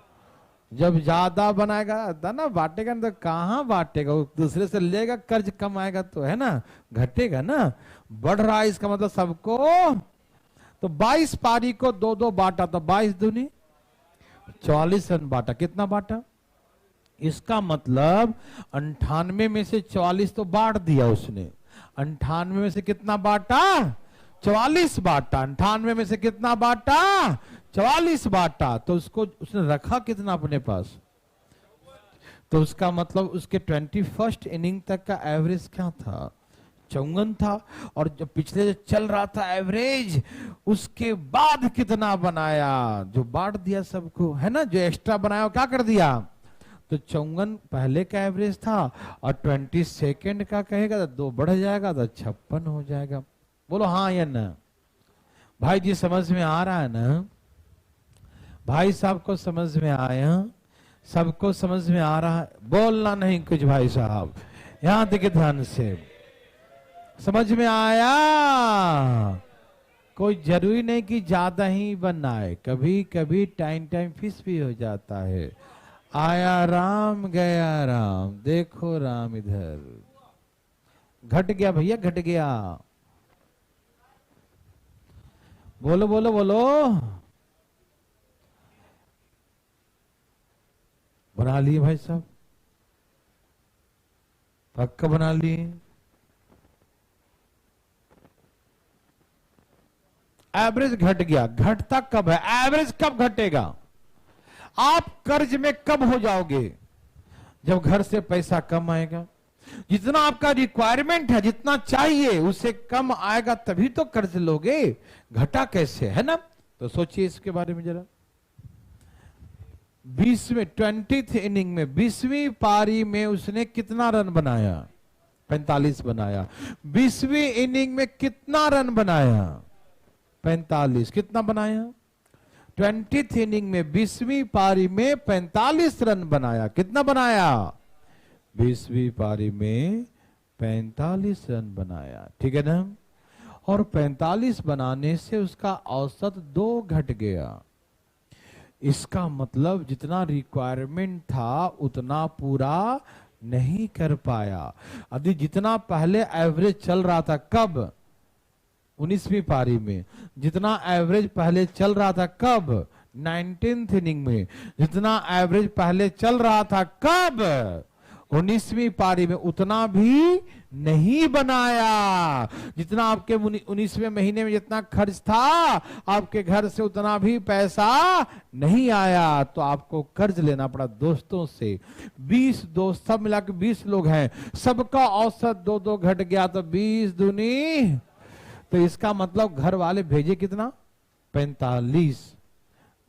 जब ज्यादा बनाएगा था ना। बांटेगा तो कहां बांटेगा? दूसरे से लेगा, कर्ज कम आएगा तो, है ना, घटेगा ना। बढ़ रहा है, इसका मतलब सबको। तो 22 पारी को 2-2 बांटा, तो 22 दूनी 44 रन बांटा। कितना बांटा? इसका मतलब 98 में से 44 तो बांट दिया उसने। 98 में से कितना बांटा? 44 बांटा। 98 में से कितना बांटा? 44 बांटा। तो उसको उसने रखा कितना अपने पास? तो उसका मतलब उसके 21st इनिंग तक का एवरेज क्या था? 54 था। और जो पिछले जो चल रहा था एवरेज, उसके बाद कितना बनाया? जो बांट दिया सबको, है ना। जो एक्स्ट्रा बनाया क्या कर दिया? तो 54 पहले का एवरेज था, और 22nd का कहेगा तो 2 बढ़ जाएगा, तो 56 हो जाएगा। बोलो हाँ या ना? भाई जी समझ में आ रहा है ना? भाई साहब को समझ में आया? सबको समझ में आ रहा है? बोलना नहीं कुछ भाई साहब, यहां देखिए ध्यान से। समझ में आया? कोई जरूरी नहीं कि ज्यादा ही बनना है, कभी कभी टाइम फिक्स भी हो जाता है। आया राम गया राम, देखो राम इधर। घट गया भैया, घट गया। बोलो बोलो बोलो। बना लिए भाई साहब? पक्का बना लिए? एवरेज घट गया। घटता कब है? एवरेज कब घटेगा? आप कर्ज में कब हो जाओगे? जब घर से पैसा कम आएगा। जितना आपका रिक्वायरमेंट है, जितना चाहिए, उससे कम आएगा तभी तो कर्ज लोगे। घटा कैसे, है ना? तो सोचिए इसके बारे में जरा। 20th इनिंग में 20वीं पारी में उसने कितना रन बनाया? 45 बनाया। 20वीं इनिंग में कितना रन बनाया? 45। कितना बनाया? 20th इनिंग में 20वीं पारी में 45 रन बनाया। कितना बनाया? 20वीं पारी में 45 रन बनाया। ठीक है ना? और 45 बनाने से उसका औसत 2 घट गया। इसका मतलब जितना रिक्वायरमेंट था उतना पूरा नहीं कर पाया। अभी जितना पहले एवरेज चल रहा था, कब? 19वीं पारी में। जितना एवरेज पहले चल रहा था कब? 19th इनिंग में। जितना एवरेज पहले चल रहा था कब? 19वीं पारी में उतना भी नहीं बनाया जितना आपके 19वें महीने में जितना खर्च था, आपके घर से उतना भी पैसा नहीं आया, तो आपको कर्ज लेना पड़ा दोस्तों से। 20 दोस्त सब मिला के 20 लोग हैं, सबका औसत 2-2 घट गया, तो 20 दूनी, तो इसका मतलब घर वाले भेजे कितना? 45।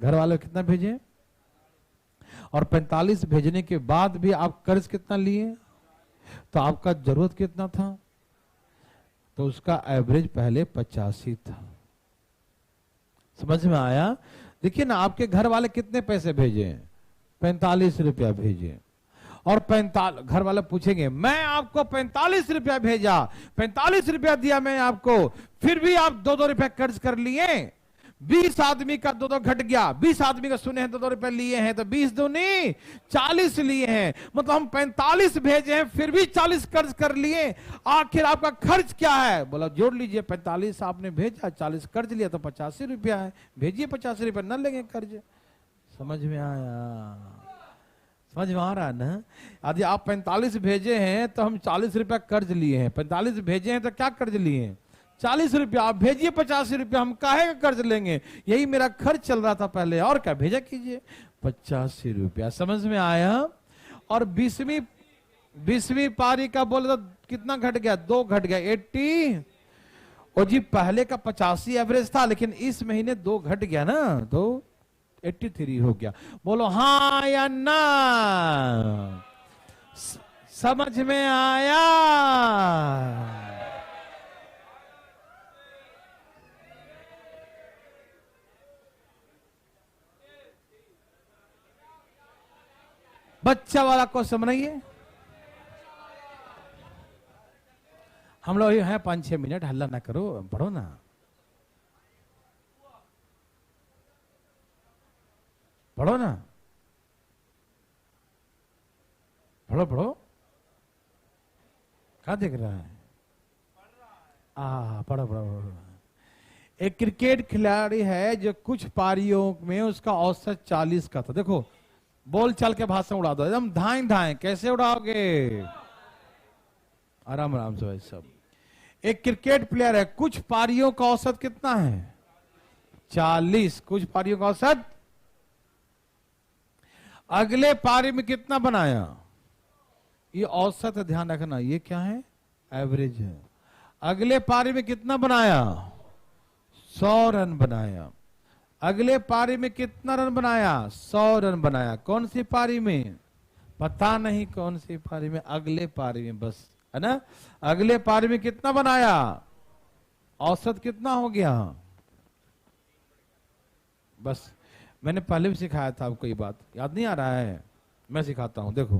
घर वाले कितना भेजे? और 45 भेजने के बाद भी आप कर्ज कितना लिए? तो आपका जरूरत कितना था? तो उसका एवरेज पहले 85 था। समझ में आया? देखिए ना, आपके घर वाले कितने पैसे भेजे? 45 रुपया भेजे। और 45 घर वाले पूछेंगे, मैं आपको 45 रुपया भेजा, 45 रुपया दिया मैं आपको, फिर भी आप 2-2 रुपया कर्ज कर लिए। 20 आदमी का 2-2 घट गया, 20 आदमी का सुने हैं 2-2 रुपए लिए हैं, तो 20 दूनी 40 लिए हैं, मतलब हम 45 भेजे हैं फिर भी 40 कर्ज कर लिए। आखिर आपका खर्च क्या है? बोला जोड़ लीजिए, 45 आपने भेजा, 40 कर्ज लिया, तो 85 रुपया है, भेजिए 85 रुपया, न लेंगे कर्ज। समझ में आया? समझ में आ रहा है ना? यदि आप 45 भेजे हैं तो हम 40 रुपया कर्ज लिए हैं, 45 भेजे हैं तो क्या कर्ज लिए हैं? 40 रुपया। आप भेजिए 85 रुपया, हम काहे का कर्ज लेंगे? यही मेरा खर्च चल रहा था पहले, और क्या, भेजा कीजिए 85 रुपया। समझ में आया? और 20वीं पारी का बोले तो कितना घट गया? 2 घट गया, 80। और जी पहले का 85 एवरेज था, लेकिन इस महीने 2 घट गया ना, तो 83 हो गया। बोलो हाँ या ना? समझ में आया? बच्चा वाला क्वेश्चन बनाइए। हम लोग हैं 5-6 मिनट, हल्ला ना करो, पढ़ो ना। पढ़ो ना, पढ़ो पढ़ो। क्या देख रहा है? पढ़ो पढ़ो। एक क्रिकेट खिलाड़ी है जो कुछ पारियों में उसका औसत 40 का था। देखो, बोल चल के भाषण उड़ा दो, एकदम धाएं धाएं। कैसे उड़ाओगे? आराम आराम से भाई सब। एक क्रिकेट प्लेयर है, कुछ पारियों का औसत कितना है? 40। कुछ पारियों का औसत। अगले पारी में कितना बनाया? ये औसत है, ध्यान रखना, ये क्या है? एवरेज है। अगले पारी में कितना बनाया? 100 रन बनाया। अगले पारी में कितना रन बनाया? 100 रन बनाया। कौन सी पारी में? पता नहीं कौन सी पारी में, अगले पारी में बस, है ना? अगले पारी में कितना बनाया? औसत कितना हो गया? बस, मैंने पहले भी सिखाया था आपको, ये बात याद नहीं आ रहा है? मैं सिखाता हूं। देखो,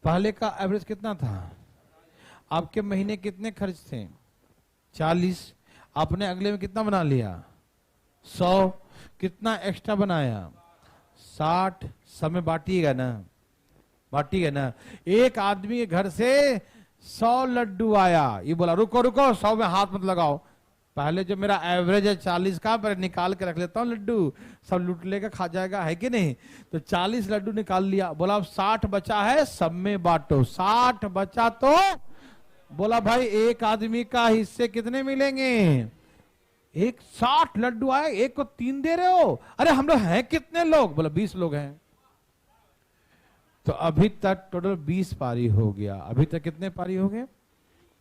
पहले का एवरेज कितना था? आपके महीने कितने खर्च थे? 40। आपने अगले में कितना बना लिया? 100। कितना एक्स्ट्रा बनाया? 60। सब में बांटिएगा ना, बांटिएगा ना। एक आदमी के घर से 100 लड्डू आया, ये बोला रुको रुको, 100 में हाथ मत लगाओ, पहले जो मेरा एवरेज है 40 का, पर निकाल के रख लेता हूँ लड्डू, सब लूट लेकर खा जाएगा, है कि नहीं? तो 40 लड्डू निकाल लिया। बोला अब 60 बचा है, सब में बांटो। 60 बचा तो बोला भाई एक आदमी का हिस्से कितने मिलेंगे? एक 60 लड्डू आए, एक को 3 दे रहे हो? अरे हम लोग हैं कितने लोग? बोला 20 लोग हैं। तो अभी तक टोटल 20 पारी हो गया। अभी तक कितने पारी हो गए?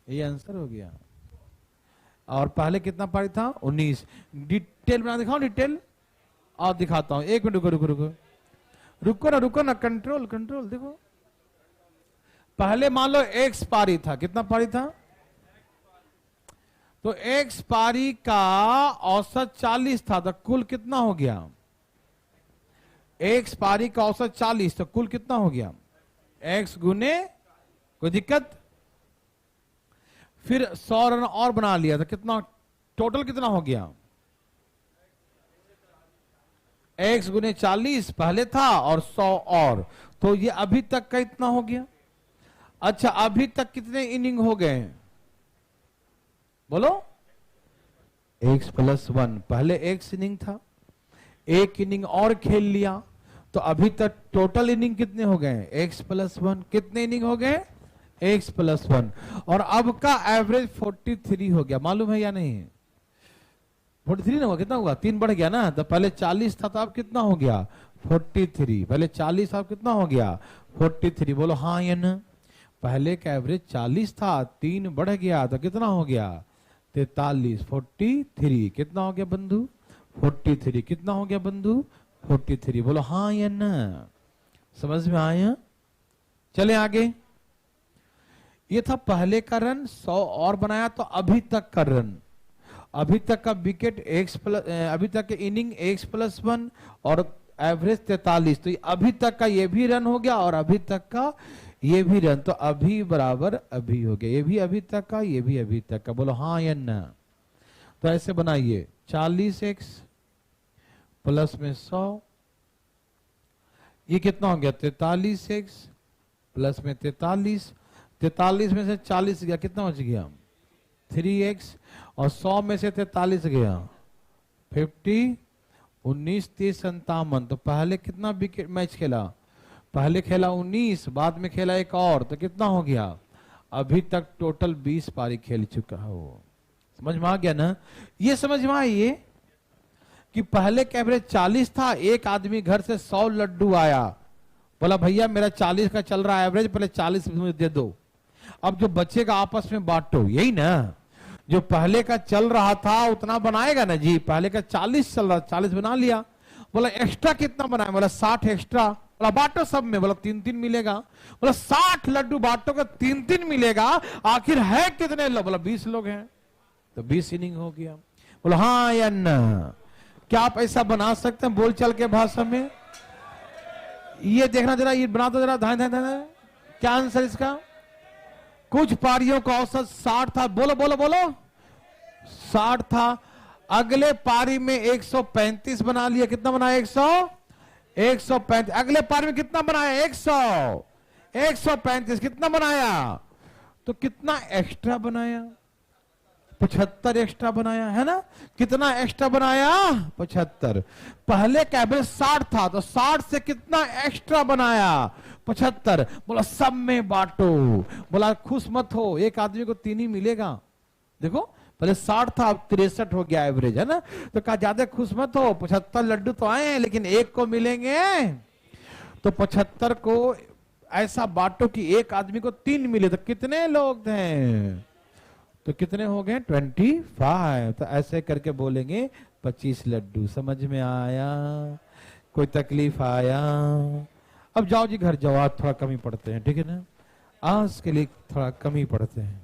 ये आंसर हो गया। और पहले कितना पारी था? 19। डिटेल बना दिखाओ, डिटेल और दिखाता हूं। 1 मिनट रुको रुको रुको रुको ना, रुको ना, कंट्रोल कंट्रोल। देखो, पहले मान लो एक्स पारी था। कितना पारी था? तो एक्स पारी का औसत 40 था, तो कुल कितना हो गया? एक्स पारी का औसत 40, तो कुल कितना हो गया? एक्स गुने, कोई दिक्कत? फिर 100 रन और बना लिया, तो कितना टोटल कितना हो गया? एक्स गुने 40 पहले था और 100 और, तो ये अभी तक का इतना हो गया। अच्छा, अभी तक कितने इनिंग हो गए? बोलो। x + 1। पहले x इनिंग था, एक इनिंग और खेल लिया, तो तो अभी तक टोटल इनिंग कितने हो गए? x+1। कितने इनिंग हो गए? x+1। और अब का एवरेज 43 हो गया, मालूम है या नहीं? 43 ना हुआ, कितना हुआ? 3 बढ़ गया ना। तो पहले 40 था, तो अब कितना हो गया? 43। पहले 40 था, अब कितना हो गया? 43। बोलो हाँ या ना? पहले का एवरेज 40 था, 3 बढ़ गया तो कितना हो गया? 43। 43 कितना हो गया बंधु? 43 कितना हो गया बंधु? 43। बोलो हाँ या ना? समझ में आया? चले आगे। ये था पहले का रन, 100 और बनाया तो अभी तक का रन। अभी तक का विकेट अभी तक के इनिंग x+1 और एवरेज 43। तो अभी तक का ये भी रन हो गया और अभी तक का ये भी रन, तो अभी बराबर अभी हो गया। ये भी अभी तक का, ये भी अभी तक का। बोलो हाँ या ना? तो ऐसे बनाइए, 40x प्लस में 100, ये कितना हो गया? 43x प्लस में 43। 43 में से 40 गया, कितना बच गया? 3x। और 100 में से 43 गया 50। 19 30 57। तो पहले कितना विकेट मैच खेला? पहले खेला 19, बाद में खेला एक और, तो कितना हो गया? अभी तक टोटल 20 पारी खेल चुका है वो। समझ में आ गया ना? ये समझ में आइए कि पहले का एवरेज 40 था, एक आदमी घर से 100 लड्डू आया, बोला भैया मेरा 40 का चल रहा है एवरेज, पहले 40 मुझे दे दो, अब जो बचेगा आपस में बांटो। यही ना? जो पहले का चल रहा था उतना बनाएगा ना जी। पहले का 40 चल रहा, 40 बना लिया। बोला एक्स्ट्रा कितना बनाया? बोला 60 एक्स्ट्रा। बोला बांटो सब में। बोला 3-3 मिलेगा। बोला 60 लड्डू बांटो का 3-3 मिलेगा, आखिर है कितने लोग? बोला 20 लोग हैं। तो 20 इनिंग हो गया। बोला हाँ या ना? क्या आप ऐसा बना सकते हैं बोलचाल के भाषा में? ये देखना जरा, ये बना दो जरा, ध्यान ध्यान। क्या आंसर इसका? कुछ पारियों का औसत 60 था। बोलो बोलो बोलो, 60 था। अगले पारी में 135 बना लिया। कितना बनाया? 135। अगले पारी में कितना बनाया? 135 कितना बनाया? तो कितना एक्स्ट्रा बनाया? 75 एक्स्ट्रा बनाया, है ना? कितना एक्स्ट्रा बनाया? 75। पहले का एवरेज 60 था, तो 60 से कितना एक्स्ट्रा बनाया? 75। बोला सब में बांटो। बोला खुश मत हो, एक आदमी को 3 ही मिलेगा। देखो पहले 60 था, अब 63 हो गया एवरेज, है ना? तो कहा ज्यादा खुश मत हो, 75 लड्डू तो आए हैं लेकिन एक को मिलेंगे। तो 75 को ऐसा बांटो कि एक आदमी को 3 मिले। तो कितने लोग थे? तो कितने हो गए? 25। तो ऐसे करके बोलेंगे 25 लड्डू। समझ में आया? कोई तकलीफ आया? अब जाओ जी घर जाओ, आज थोड़ा कम ही पढ़ते हैं, ठीक है ना? आज के लिए थोड़ा कम ही पढ़ते हैं।